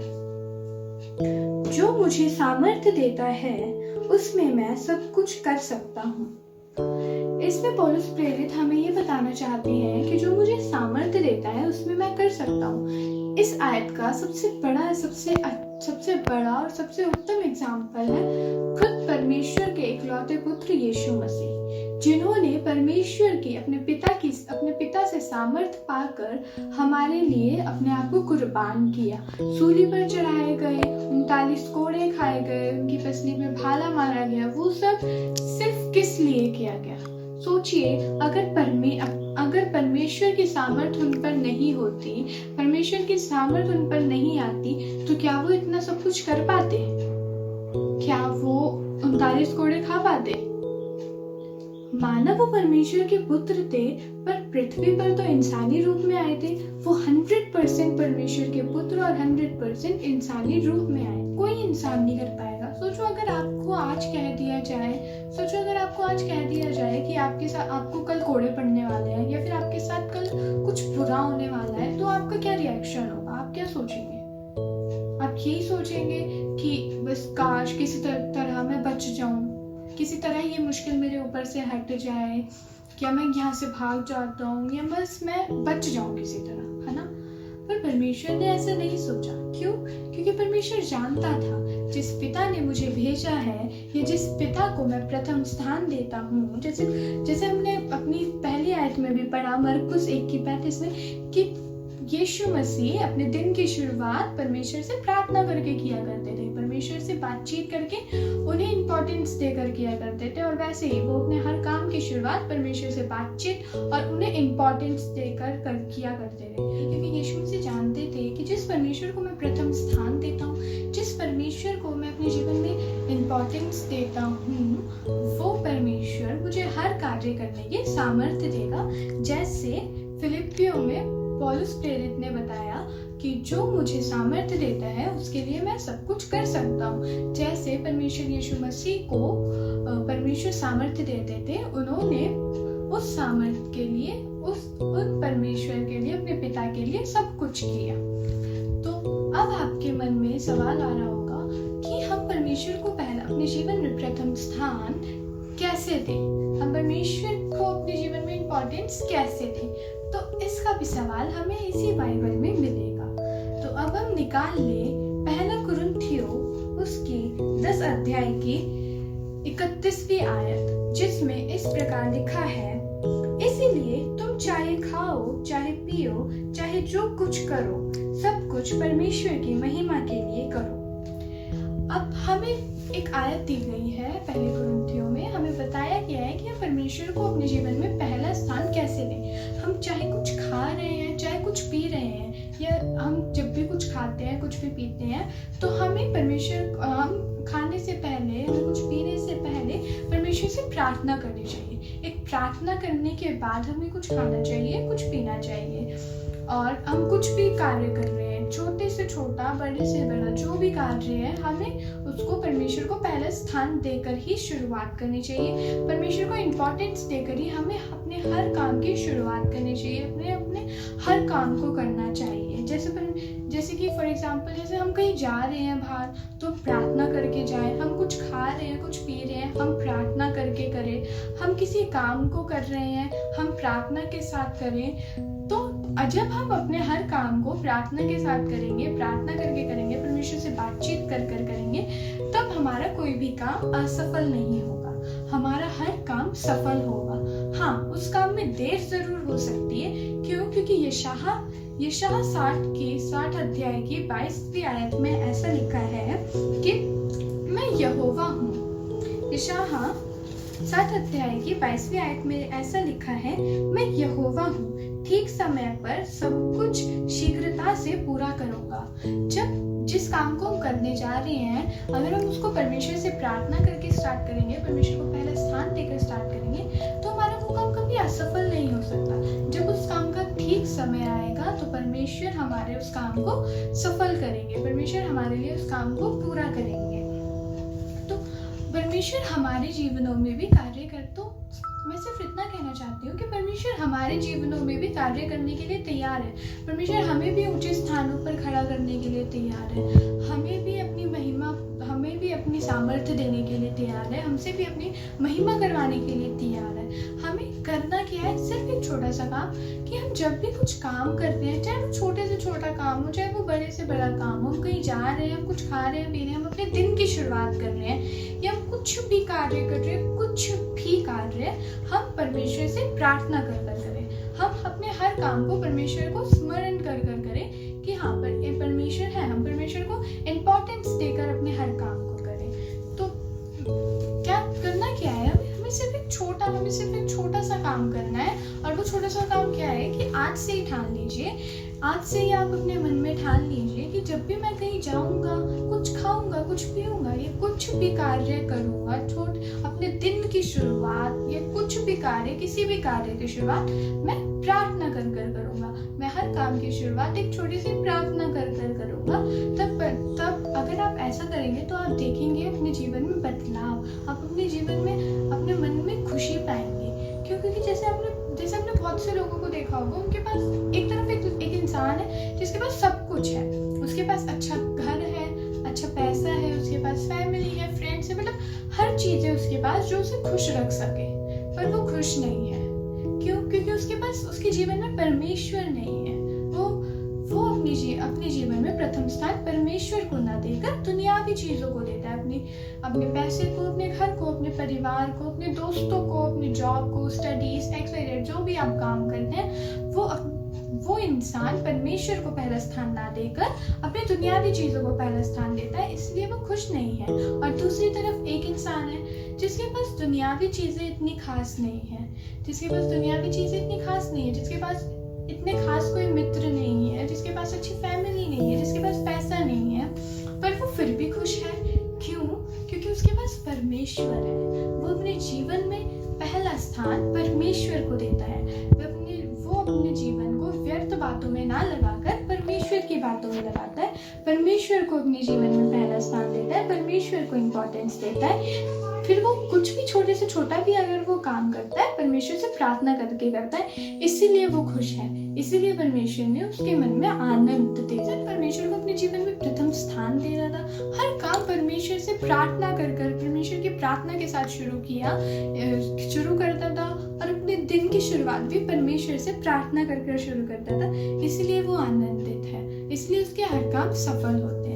जो मुझे सामर्थ्य देता है उसमें मैं सब कुछ कर सकता हूँ। इसमें पौलुस प्रेरित हमें ये बताना चाहते हैं कि जो मुझे सामर्थ्य देता है उसमें मैं कर सकता हूँ। इस आयत का सबसे बड़ा और सबसे उत्तम एग्जाम्पल है खुद परमेश्वर के इकलौते पुत्र यीशु मसीह, जिन्होंने परमेश्वर की अपने पिता से सामर्थ्य पाकर हमारे लिए अपने आप को कुर्बान किया। सूली पर चढ़ाए गए, 39 कोड़े खाए गए, उनकी पसली में भाला मारा गया। वो सब सिर्फ किस लिए किया गया? सोचिए, अगर परमेश्वर की सामर्थ्य उन पर नहीं होती, परमेश्वर की सामर्थ्य उन पर नहीं आती, तो क्या वो इतना सब कुछ कर पाते? क्या वो 39 कोड़े खा पाते? मानव वो परमेश्वर के पुत्र थे, पर पृथ्वी पर तो इंसानी रूप में आए थे। वो 100% परमेश्वर के पुत्र और 100% इंसानी रूप में आए। कोई इंसान नहीं कर पाएगा। सोचो अगर आपको आज कह दिया जाए कि आपके साथ आपको कल कोड़े पड़ने वाले हैं, या फिर आपके साथ कल कुछ बुरा होने वाला है, तो आपका क्या रिएक्शन होगा? आप क्या सोचेंगे? आप यही सोचेंगे कि बस काश किसी तरह मैं बच जाऊं, किसी तरह ये मुश्किल मेरे ऊपर से हट जाए, क्या मैं यहाँ से भाग जाता हूँ, या बस मैं बच जाऊं किसी तरह, है ना? पर परमेश्वर ने ऐसा नहीं सोचा। क्यों? क्योंकि परमेश्वर जानता था जिस पिता ने मुझे भेजा है, या जिस पिता को मैं प्रथम स्थान देता हूँ, जैसे हमने अपनी पहली आयत में भी पढ़ा, मरकुस 1:35 में, कि यीशु मसीह अपने दिन की शुरुआत परमेश्वर से प्रार्थना करके किया करते थे, परमेश्वर से बातचीत करके उन्हें इम्पोर्टेंस देकर किया करते थे। और वैसे ही वो अपने हर काम की शुरुआत परमेश्वर से बातचीत और उन्हें इम्पोर्टेंस देकर किया करते थे, क्योंकि यीशु मसीह जानते थे कि जिस परमेश्वर को मैं प्रथम स्थान देता हूँ, जिस परमेश्वर को मैं अपने जीवन में इम्पोर्टेंस देता हूँ, वो परमेश्वर मुझे हर कार्य करने की सामर्थ्य देगा। जैसे फिलिपियों में पौलुस प्रेरित ने बताया कि जो मुझे सामर्थ्य देता है उसके लिए मैं सब कुछ कर सकता हूँ। जैसे परमेश्वर यीशु मसीह को परमेश्वर सामर्थ्य देते थे, उन्होंने उस सामर्थ्य के लिए उन परमेश्वर के लिए, अपने पिता के लिए सब कुछ किया। तो अब आपके मन में सवाल आ रहा होगा कि हम परमेश्वर को पहला अपने जीवन में प्रथम स्थान कैसे दें? हम परमेश्वर को अपने जीवन में इम्पोर्टेंस कैसे दें? तो इसका भी सवाल हमें इसी बाइबल में मिलेगा। तो अब हम निकाल ले पहला कुरिन्थियों उसकी 10 अध्याय की 31वीं आयत, जिसमें इस प्रकार लिखा है, इसीलिए तुम चाहे खाओ, चाहे पियो, चाहे जो कुछ करो, सब कुछ परमेश्वर की महिमा के लिए करो। अब हमें एक आयत दी गई है पहले कुरिन्थियों में, हमें बताया गया है कि हम परमेश्वर को अपने जीवन में पहला स्थान कैसे दें। हम चाहे कुछ खा रहे हैं, चाहे कुछ पी रहे हैं, या हम जब भी कुछ खाते हैं, कुछ भी पीते हैं, तो हमें हम खाने से पहले, हमें कुछ पीने से पहले परमेश्वर से प्रार्थना करनी चाहिए। एक प्रार्थना करने के बाद हमें कुछ खाना चाहिए, कुछ पीना चाहिए। और हम कुछ भी कार्य कर रहे हैं, छोटे से छोटा, बड़े से बड़ा, जो भी कार्य है, हमें उसको परमेश्वर को पहला स्थान देकर ही शुरुआत करनी चाहिए। परमेश्वर को इम्पोर्टेंस देकर ही हमें अपने हर काम की शुरुआत करनी चाहिए, अपने हर काम को करना चाहिए। जैसे कि फॉर एग्जांपल, जैसे हम कहीं जा रहे हैं बाहर, तो प्रार्थना करके जाएं। हम कुछ खा रहे हैं, कुछ पी रहे हैं, हम प्रार्थना करके करें। हम किसी काम को कर रहे हैं, हम प्रार्थना के साथ करें। तो जब हम अपने हर काम को प्रार्थना के साथ करेंगे, प्रार्थना करके करेंगे, परमेश्वर से बातचीत कर करेंगे, तब हमारा कोई भी काम असफल नहीं होगा, हमारा हर काम सफल होगा। हाँ, उस काम में देर जरूर हो सकती है। क्यों? क्योंकि यशायाह 60 अध्याय की 22वीं आयत में ऐसा लिखा है कि मैं यहोवा हूँ। यशायाह 60 अध्याय की 22वीं आयत में ऐसा लिखा है, मैं यहोवा हूँ, ठीक समय पर सब कुछ शीघ्रता से पूरा करूँगा। जब जिस काम को हम करने जा रहे हैं, अगर हम उसको परमेश्वर से प्रार्थना करके स्टार्ट करेंगे, परमेश्वर को पहला स्थान देकर स्टार्ट करेंगे, तो हमारा वो काम कभी असफल नहीं हो सकता। जब उस काम का ठीक समय आएगा, तो परमेश्वर हमारे उस काम को सफल करेंगे, परमेश्वर हमारे लिए उस काम को पूरा करेंगे। तो परमेश्वर हमारे जीवनों में भी कार्य कर, तो मैं सिर्फ इतना कहना चाहती हूँ कि परमेश्वर हमारे जीवनों में भी कार्य करने के लिए तैयार है। परमेश्वर हमें भी ऊंचे स्थानों पर खड़ा करने के लिए तैयार है, हमें भी अपनी महिमा, हमें भी अपनी सामर्थ्य देने के लिए तैयार है, हमसे भी अपनी महिमा करवाने के लिए तैयार है। हमें करना क्या है? सिर्फ एक छोटा सा काम, कि हम जब भी कुछ काम करते हैं, चाहे वो छोटे से छोटा काम हो, चाहे वो बड़े से बड़ा काम हो, हम कहीं जा रहे हैं, हम कुछ खा रहे हैं, पी रहे हैं, हम अपने दिन की शुरुआत कर रहे हैं, या हम कुछ भी कार्य कर रहे हैं, कुछ भी कार्य हम परमेश्वर से प्रार्थना कर करें। हम अपने हर काम को परमेश्वर को स्मरण कर करें कि हाँ, परमेश्वर है, हम परमेश्वर को इम्पोर्टेंस देकर अपने हर काम को करें। तो क्या करना क्या है? हमें सिर्फ एक छोटा सा काम करना है। और वो छोटा सा काम क्या है कि आज से ही ठान लीजिए आज से ही आप अपने मन में ठान लीजिए कि जब भी मैं कहीं जाऊंगा, कुछ खाऊंगा, कुछ पीऊंगा या कुछ भी कार्य करूंगा, अपने दिन की शुरुआत या कुछ भी कार्य, किसी भी कार्य की शुरुआत मैं प्रार्थना कर कर करूंगा। मैं हर काम की शुरुआत एक छोटी सी प्रार्थना कर कर करूंगा। तब अगर आप ऐसा करेंगे तो आप देखेंगे अपने जीवन में बदलाव, आप अपने जीवन में, अपने मन में खुशी पाएंगे। क्योंकि जैसे आपने बहुत से लोगों को देखा होगा, उनके पास एक तरफ एक इंसान है जिसके पास सब कुछ है, उसके पास अच्छा घर है, अच्छा पैसा है, उसके पास फैमिली है, फ्रेंड्स है, मतलब हर चीज है उसके पास जो उसे खुश रख सके, पर वो खुश नहीं है। क्यों? क्योंकि उसके पास, उसके जीवन में परमेश्वर नहीं है। वो अपने जीवन में प्रथम स्थान परमेश्वर को ना देकर दुनियावी चीजों को देता है, अपने पैसे को, अपने घर को, अपने परिवार को, अपने दोस्तों को, अपनी जॉब को, स्टडीज, XYZ जो भी आप काम करते हैं, वो इंसान परमेश्वर को पहला स्थान ना देकर अपने दुनियावी चीजों को पहला स्थान देता है, इसलिए वो खुश नहीं है। और दूसरी तरफ एक इंसान है जिसके पास दुनियावी चीजें इतनी खास नहीं है, जिसके पास इतने खास कोई मित्र नहीं है, जिसके पास अच्छी फैमिली नहीं है, जिसके पास पैसा नहीं है, पर वो फिर भी खुश है। क्यों? क्योंकि उसके पास परमेश्वर है। वो अपने जीवन में पहला स्थान परमेश्वर को देता है। वो अपने जीवन को व्यर्थ बातों में ना लगाकर परमेश्वर की बातों में लगाता है, परमेश्वर को अपने जीवन में पहला स्थान देता है, परमेश्वर को इम्पोर्टेंस देता है। फिर वो कुछ भी छोटे से छोटा भी अगर वो काम करता है, परमेश्वर से प्रार्थना करके करता है, इसीलिए वो खुश है। इसीलिए परमेश्वर ने उसके मन में आनंद दिया। परमेश्वर को अपने जीवन में प्रथम स्थान दे रहा था, हर काम परमेश्वर से प्रार्थना कर परमेश्वर की प्रार्थना के साथ शुरू करता था, और अपने दिन की शुरुआत भी परमेश्वर से प्रार्थना कर शुरू करता था। इसलिए वो आनंदित है, इसलिए उसके हर काम सफल होते हैं।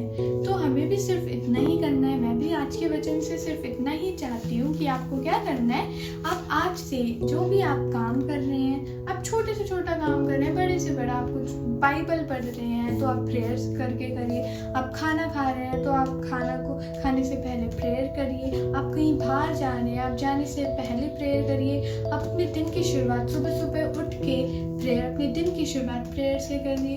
तो हमें भी सिर्फ इतना ही करना है। मैं भी आज के वचन से सिर्फ इतना ही चाहती हूँ कि आपको क्या करना है, आप आज से जो भी आप काम कर रहे हैं, आप छोटे से छोटा काम कर रहे हैं, बड़े से बड़ा, आप कुछ बाइबल पढ़ रहे हैं तो आप प्रेयर्स करके करिए, आप खाना खा रहे हैं तो आप खाने से पहले प्रेयर करिए, आप कहीं बाहर जा रहे हैं, आप जाने से पहले प्रेयर करिए, आप अपने दिन की शुरुआत सुबह उठ के अपने दिन की शुरुआत प्रेयर से करिए,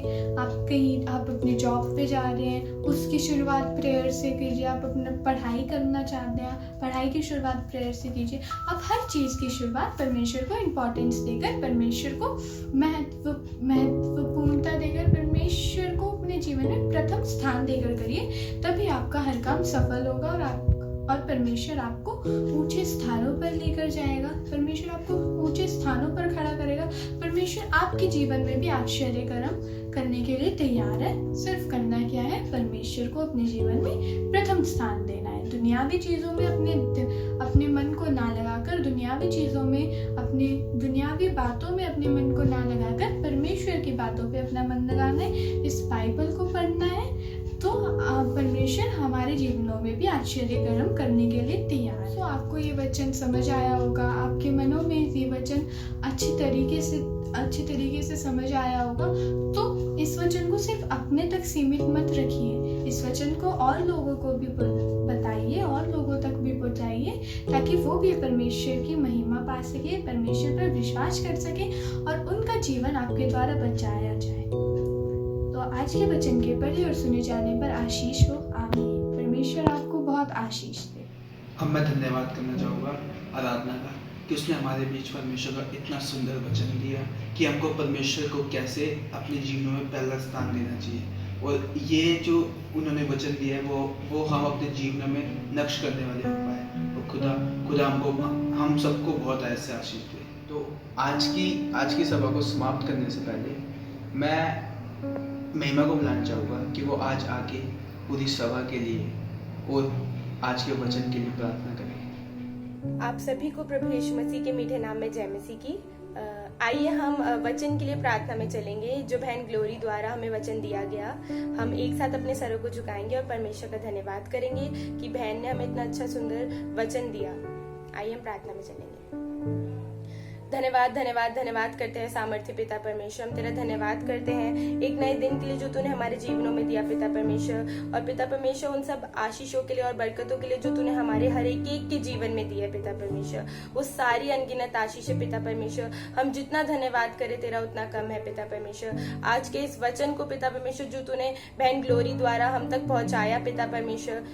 आप अपनी जॉब पे जा रहे हैं उसकी शुरुआत प्रेयर से कीजिए, आप अपना पढ़ाई करना चाहते हैं पढ़ाई की शुरुआत प्रेयर से कीजिए। आप हर चीज़ की शुरुआत परमेश्वर को इम्पोर्टेंस देकर, परमेश्वर को महत्वपूर्णता देकर, परमेश्वर को अपने जीवन में प्रथम स्थान देकर करिए, तभी आपका हर काम सफल होगा और परमेश्वर आपको ऊंचे स्थानों पर लेकर जाएगा, परमेश्वर आपको ऊंचे स्थानों पर खड़ा करेगा। परमेश्वर आपके जीवन में भी आश्चर्य कर्म करने के लिए तैयार है। सिर्फ करना क्या है, परमेश्वर को अपने जीवन में प्रथम स्थान देना है। दुनियावी चीज़ों में अपने मन को ना लगाकर, दुनियावी चीज़ों में, अपनी दुनियावी बातों में अपने मन को ना लगाकर परमेश्वर की बातों पे अपना मन लगाना है, इस बाइबल को पढ़ना है, तो परमेश्वर हमारे जीवनों में भी आश्चर्य कर्म करने के लिए तैयार है। तो आपको ये वचन समझ आया होगा, आपके मनों में ये वचन अच्छी तरीके से समझ आया होगा। तो इस वचन को सिर्फ अपने तक सीमित मत रखिए, इस वचन को और लोगों को भी बताइए, और लोगों तक भी पहुंचाइए, ताकि वो भी परमेश्वर की महिमा पा सके, परमेश्वर पर विश्वास कर सके और उनका जीवन आपके द्वारा बचाया जाए। तो आज के वचन के पढ़े और सुने जाने पर आशीष हो। आमीन। परमेश्वर आपको बहुत आशीष दे। अब मैं धन्यवाद करना चाहूँगा आराधना का, कि उसने हमारे बीच परमेश्वर का इतना सुंदर वचन दिया कि हमको परमेश्वर को कैसे अपने जीवनों में पहला स्थान देना चाहिए, और ये जो उन्होंने वचन दिया है वो हम अपने जीवन में नक्श करने वाले हो पाए, और खुदा हम सबको बहुत ऐसे आशीष दे। तो आज की सभा को समाप्त करने से पहले मैं महिमा को बुलाना चाहूँगा कि वो आज आके पूरी सभा के लिए और आज के वचन के लिए प्रार्थना करें। आप सभी को प्रभु यीशु मसीह के मीठे नाम में जय मसीह की। आइए हम वचन के लिए प्रार्थना में चलेंगे, जो बहन ग्लोरी द्वारा हमें वचन दिया गया। हम एक साथ अपने सरों को झुकाएंगे और परमेश्वर का धन्यवाद करेंगे कि बहन ने हमें इतना अच्छा सुंदर वचन दिया। आइए हम प्रार्थना में चलेंगे। धन्यवाद धन्यवाद धन्यवाद करते हैं सामर्थ्य पिता परमेश्वर। हम तेरा धन्यवाद करते हैं एक नए दिन के लिए जो तूने हमारे जीवनों में दिया पिता परमेश्वर। और पिता परमेश्वर उन सब आशीषों के लिए और बरकतों के लिए जो तूने हमारे हर एक के जीवन में दी है पिता परमेश्वर, वो सारी अनगिनत आशीषें पिता परमेश्वर, हम जितना धन्यवाद करें तेरा उतना कम है पिता परमेश्वर। आज के इस वचन को पिता परमेश्वर जो तूने बहन ग्लोरी द्वारा हम तक पहुंचाया पिता परमेश्वर,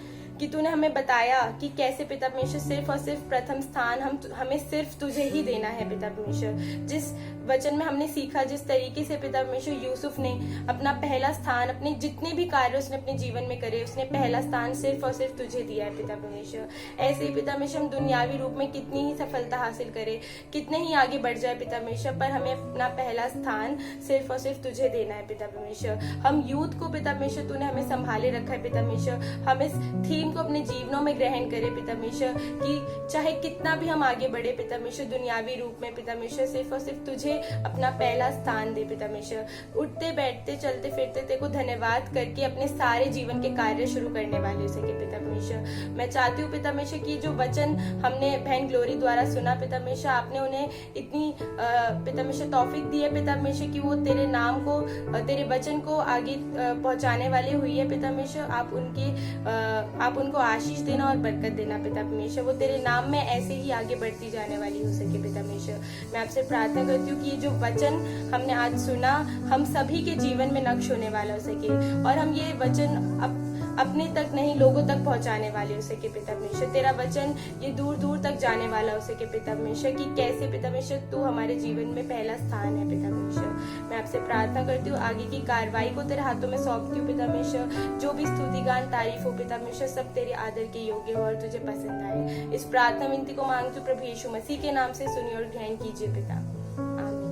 कि तूने हमें बताया कि कैसे पिता परमेश्वर सिर्फ और सिर्फ प्रथम स्थान हमें सिर्फ तुझे ही देना है पिता परमेश्वर। जिस वचन में हमने सीखा जिस तरीके से पिता परमेश्वर यूसुफ ने अपना पहला स्थान, अपने जितने भी कार्य उसने अपने जीवन में करे, उसने पहला स्थान सिर्फ और सिर्फ तुझे दिया है पिता परमेश्वर। ऐसे ही पिता परमेश्वर हम दुनियावी रूप में कितनी ही सफलता हासिल करें, कितने ही आगे बढ़ जाए पिता परमेश्वर, पर हमें अपना पहला स्थान सिर्फ और सिर्फ तुझे देना है पिता परमेश्वर। हम यूथ को पिता परमेश्वर तूने हमें संभाले रखा है पिता परमेश्वर, हम इस थीम को अपने जीवनों में ग्रहण करें पिता परमेश्वर कि चाहे कितना भी हम आगे बढ़े पिता परमेश्वर दुनियावी रूप में पिता परमेश्वर, सिर्फ और सिर्फ तुझे अपना पहला स्थान दे पिता परमेश्वर। उठते बैठते चलते फिरते तेरे को धन्यवाद करके अपने सारे जीवन के कार्य शुरू करने वाले सके पिता परमेश्वर। मैं चाहती हूँ पिता परमेश्वर की जो वचन हमने बहन ग्लोरी द्वारा सुना पिता परमेश्वर, आपने उन्हें इतनी पिता परमेश्वर तौफीक दी है पिता परमेश्वर कि वो तेरे नाम को, तेरे वचन को आगे पहुंचाने वाले हुई है पिता परमेश्वर। आप उनको आशीष देना और बरकत देना पिता परमेश्वर, वो तेरे नाम में ऐसे ही आगे बढ़ती जाने वाली हो सके पिता परमेश्वर। मैं आपसे प्रार्थना करती हूँ कि ये जो वचन हमने आज सुना हम सभी के जीवन में नक्श होने वाला हो सके और हम ये वचन अपने तक नहीं लोगों तक पहुंचाने वाले हो सके पिता परमेश्वर। तेरा वचन ये दूर दूर तक जाने वाला हो सके पिता परमेश्वर कि कैसे पिता परमेश्वर तू हमारे जीवन में पहला स्थान है पिता परमेश्वर। मैं आपसे प्रार्थना करती हूँ आगे की कार्रवाई को तेरे हाथों में सौंपती हूँ पिता परमेश्वर। जो भी स्तुतिगान तारीफ हो पिता परमेश्वर सब तेरे आदर के योग्य हो और तुझे पसंद आए। इस प्रार्थना विनती को मांगती हूँ प्रभु यीशु मसीह के नाम से सुनिए और ग्रहण कीजिए पिता, आमीन।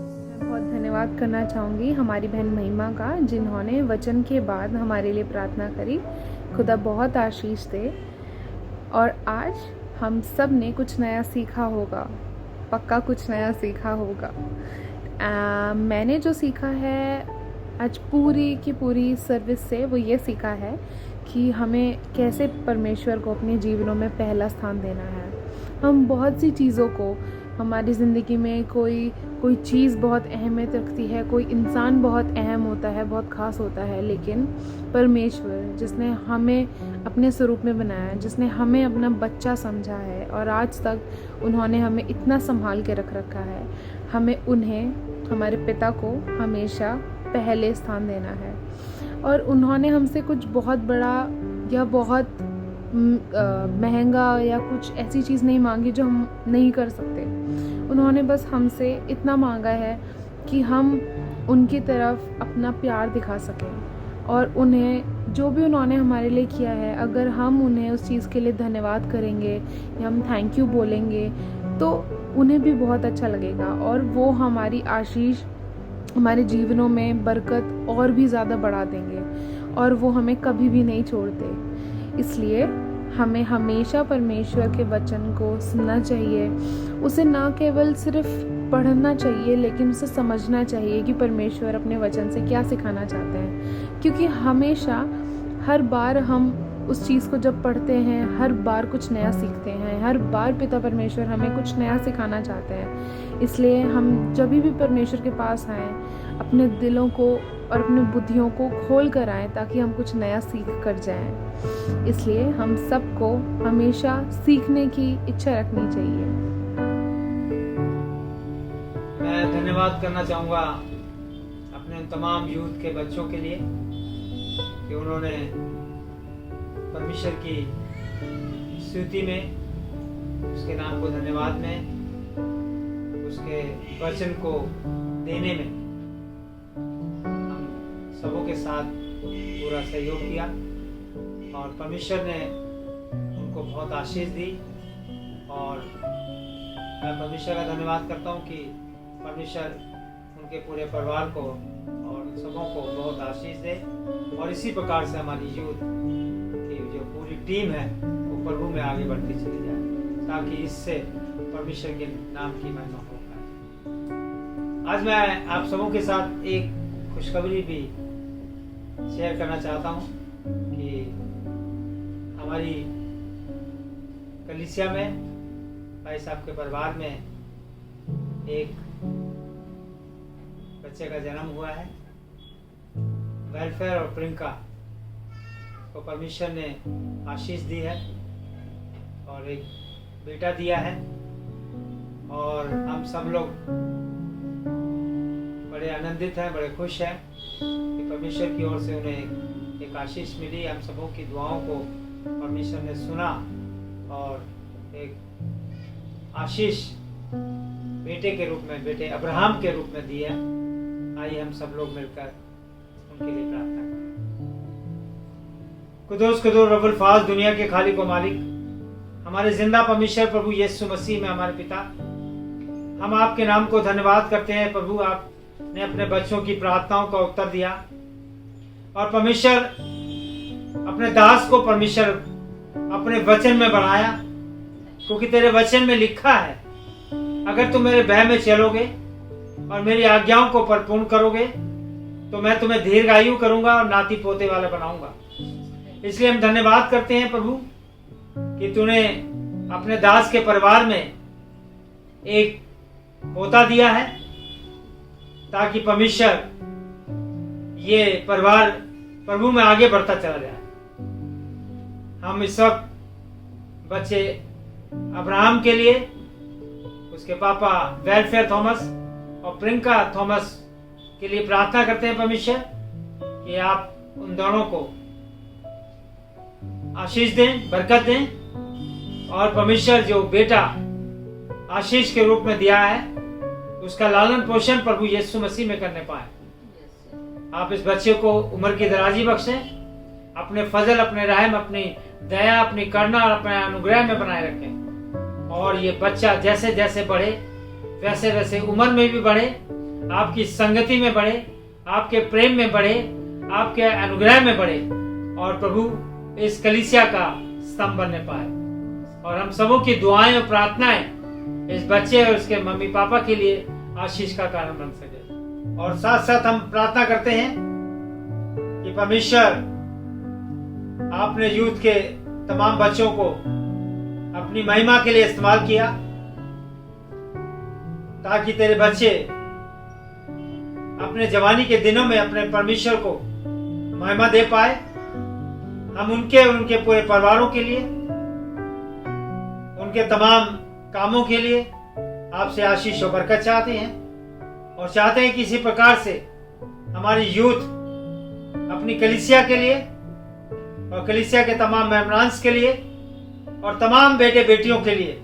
बहुत धन्यवाद करना चाहूँगी हमारी बहन महिमा का, जिन्होंने वचन के बाद हमारे लिए प्रार्थना करी। खुदा बहुत आशीष दे। और आज हम सब ने कुछ नया सीखा होगा, पक्का कुछ नया सीखा होगा। मैंने जो सीखा है आज पूरी की पूरी सर्विस से वो ये सीखा है कि हमें कैसे परमेश्वर को अपने जीवनों में पहला स्थान देना है। हम बहुत सी चीज़ों को हमारी ज़िंदगी में कोई चीज़ बहुत अहमियत रखती है, कोई इंसान बहुत अहम होता है, बहुत ख़ास होता है, लेकिन परमेश्वर जिसने हमें अपने स्वरूप में बनाया है, जिसने हमें अपना बच्चा समझा है और आज तक उन्होंने हमें इतना संभाल के रख रखा है, हमें उन्हें, हमारे पिता को हमेशा पहले स्थान देना है। और उन्होंने हमसे कुछ बहुत बड़ा या बहुत महंगा या कुछ ऐसी चीज़ नहीं मांगी जो हम नहीं कर सकते। उन्होंने बस हमसे इतना मांगा है कि हम उनकी तरफ अपना प्यार दिखा सकें और उन्हें जो भी उन्होंने हमारे लिए किया है, अगर हम उन्हें उस चीज़ के लिए धन्यवाद करेंगे या हम थैंक यू बोलेंगे तो उन्हें भी बहुत अच्छा लगेगा और वो हमारी आशीष, हमारे जीवनों में बरकत और भी ज़्यादा बढ़ा देंगे और वो हमें कभी भी नहीं छोड़ते। इसलिए हमें हमेशा परमेश्वर के वचन को सुनना चाहिए, उसे ना केवल सिर्फ पढ़ना चाहिए लेकिन उसे समझना चाहिए कि परमेश्वर अपने वचन से क्या सिखाना चाहते हैं। क्योंकि हमेशा हर बार हम उस चीज़ को जब पढ़ते हैं हर बार कुछ नया सीखते हैं, हर बार पिता परमेश्वर हमें कुछ नया सिखाना चाहते हैं। इसलिए हम जब भी परमेश्वर के पास आएँ अपने दिलों को और अपने बुद्धियों को खोल कर आएँ ताकि हम कुछ नया सीख कर जाएं। इसलिए हम सबको हमेशा सीखने की इच्छा रखनी चाहिए। मैं धन्यवाद करना चाहूँगा अपने उन तमाम यूथ के बच्चों के लिए कि उन्होंने परमेश्वर की स्तुति में, उसके नाम को धन्यवाद में, उसके वचन को देने में हम सबों के साथ पूरा सहयोग किया और परमेश्वर ने उनको बहुत आशीष दी। और मैं परमेश्वर का धन्यवाद करता हूँ कि परमेश्वर उनके पूरे परिवार को और सबों को बहुत आशीष दे और इसी प्रकार से हमारी यूथ की जो पूरी टीम है वो प्रभु में आगे बढ़ती चली जाए ताकि इससे परमेश्वर के नाम की महिमा हो पाए। आज मैं आप सबों के साथ एक खुशखबरी भी शेयर करना चाहता हूँ कि हमारी कलीसिया में भाई साहब के परिवार में एक बच्चे का जन्म हुआ है। वेलफेयर और प्रियंका को परमेश्वर ने आशीष दी है और एक बेटा दिया है, और हम सब लोग बड़े आनंदित हैं, बड़े खुश हैं कि परमेश्वर की ओर से उन्हें एक आशीष मिली। हम सबों की दुआओं को परमेश्वर ने सुना और एक आशीष बेटे के रूप में, बेटे अब्राहम के रूप में दी है। आइए हम सब लोग मिलकर उनके लिए प्रार्थना करें। कुदूस कुदूस रब्बुल फाज, दुनिया के खालिक व मालिक, हमारे जिंदा परमेश्वर प्रभु यीशु मसीह में हमारे पिता, हम आपके नाम को धन्यवाद करते हैं। प्रभु, आपने अपने बच्चों की प्रार्थनाओं का उत्तर दिया और परमेश्वर अपने दास को परमेश्वर अपने वचन में बढ़ाया, क्योंकि तेरे वचन में लिखा है, अगर तुम मेरे भय में चलोगे और मेरी आज्ञाओं को परिपूर्ण करोगे तो मैं तुम्हें दीर्घायु करूंगा और नाती पोते वाला बनाऊंगा। इसलिए हम धन्यवाद करते हैं प्रभु कि तूने अपने दास के परिवार में एक पोता दिया है, ताकि परमेश्वर ये परिवार प्रभु में आगे बढ़ता चला जाए। हम इस वक्त बच्चे अब्राहम के लिए, उसके पापा वेलफेयर थॉमस और प्रियंका थॉमस के लिए प्रार्थना करते हैं परमेश्वर कि आप उन दोनों को आशीष दें, बरकत दें, और परमेश्वर जो बेटा आशीष के रूप में दिया है उसका लालन पोषण प्रभु यीशु मसीह में करने पाए। आप इस बच्चे को उम्र की दराजी बख्शें, अपने फजल, अपने रहम, अपनी दया, अपनी करुणा और अपने अनुग्रह में बनाए रखें, और ये बच्चा जैसे जैसे बढ़े वैसे वैसे उम्र में भी बढ़े, आपकी संगति में बढ़े, आपके प्रेम में बढ़े, आपके अनुग्रह में बढ़े, और प्रभु इस कलीसिया का स्तंभ बनने पाए। और हम सबों की दुआएं और प्रार्थनाएं इस बच्चे और उसके मम्मी पापा के लिए आशीष का कारण बन सके। और साथ साथ हम प्रार्थना करते हैं कि परमेश्वर आपने यूथ के तमाम बच्चों को अपनी महिमा के लिए इस्तेमाल किया, ताकि तेरे बच्चे अपने जवानी के दिनों में अपने परमेश्वर को महिमा दे पाए। हम उनके और उनके पूरे परिवारों के लिए, उनके तमाम कामों के लिए आपसे आशीष और बरकत चाहते हैं, और चाहते हैं कि इसी प्रकार से हमारी यूथ अपनी कलीसिया के लिए और कलीसिया के तमाम मेम्बरांस के लिए और तमाम बेटे बेटियों के लिए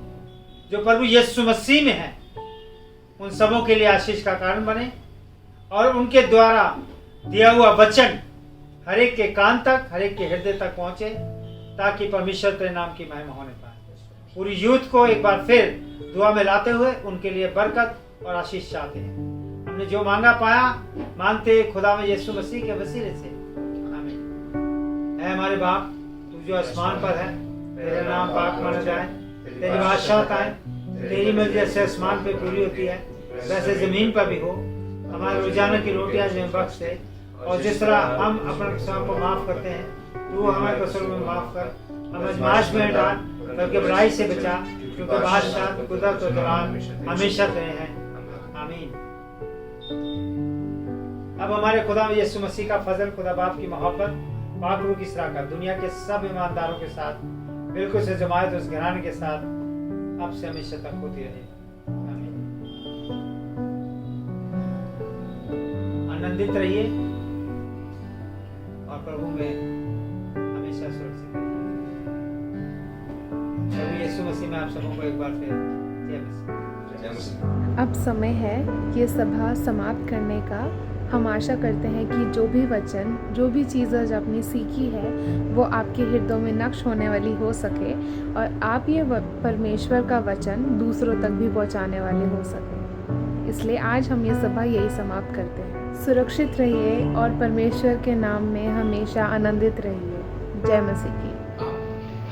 जो प्रभु यीशु मसीह में हैं, उन सबों के लिए आशीष का कारण बने, और उनके द्वारा दिया हुआ वचन हर एक के कान तक, हर एक के हृदय तक पहुंचे, ताकि परमेश्वर तेरे नाम की महिमा होने पाए। पूरी यूथ को एक बार फिर दुआ में लाते हुए उनके लिए बरकत और आशीष चाहते हैं। हमने जो मांगा पाया, मांगते खुदा में यीशु मसीह के वसीले से, आमीन। ऐ हमारे बाप, तू जो आसमान पर है, तेरा नाम पाक माना जाए, तेरी बादशाहत आए, तेरी मर्जी जैसे आसमान पे पूरी होती है वैसे जमीन पर भी हो। हमारे रोजाना की रोटियां हमें बख्श दे, और जिस तरह हम अपने किसान को माफ करते हैं, तू हमारे कसूरों में माफ कर, हमें आजमाइश में डाल, बल्कि बुराई से बचा, क्योंकि बादशाह, कुदरत और जलाल हमेशा तेरे हैं, आमीन। अब हमारे खुदा यीशु मसीह का फजल, खुदा बाप की मोहब्बत, पाक रूह की सराकत दुनिया के सब ईमानदारों के साथ, बिल्कुल से जमायत उस घराने के साथ अब से हमेशा तक होती रहे, आमीन। आनंदित रहिए और प्रभु में हमेशा सुरक्षित रहिए। प्रभु यीशु मसीह में आप सबों को एक बार फिर जय मसीह। अब समय है ये सभा समाप्त करने का। हम आशा करते हैं कि जो भी वचन, जो भी चीज़ आज आपने सीखी है वो आपके हृदयों में नक्श होने वाली हो सके, और आप ये परमेश्वर का वचन दूसरों तक भी पहुंचाने वाले हो सके। इसलिए आज हम ये सभा यही समाप्त करते हैं। सुरक्षित रहिए और परमेश्वर के नाम में हमेशा आनंदित रहिए। जय मसीह की।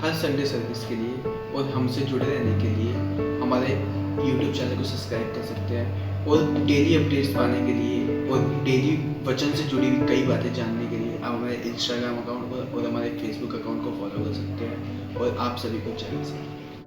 हर संडे सर्विस के लिए और हमसे जुड़े रहने के लिए हमारे यूट्यूब चैनल को सब्सक्राइब कर सकते हैं, और डेली अपडेट्स पाने के लिए और डेली वचन से जुड़ी हुई कई बातें जानने के लिए आप हमारे इंस्टाग्राम अकाउंट और हमारे फेसबुक अकाउंट को फॉलो कर सकते हैं। और आप सभी को जय मसीह।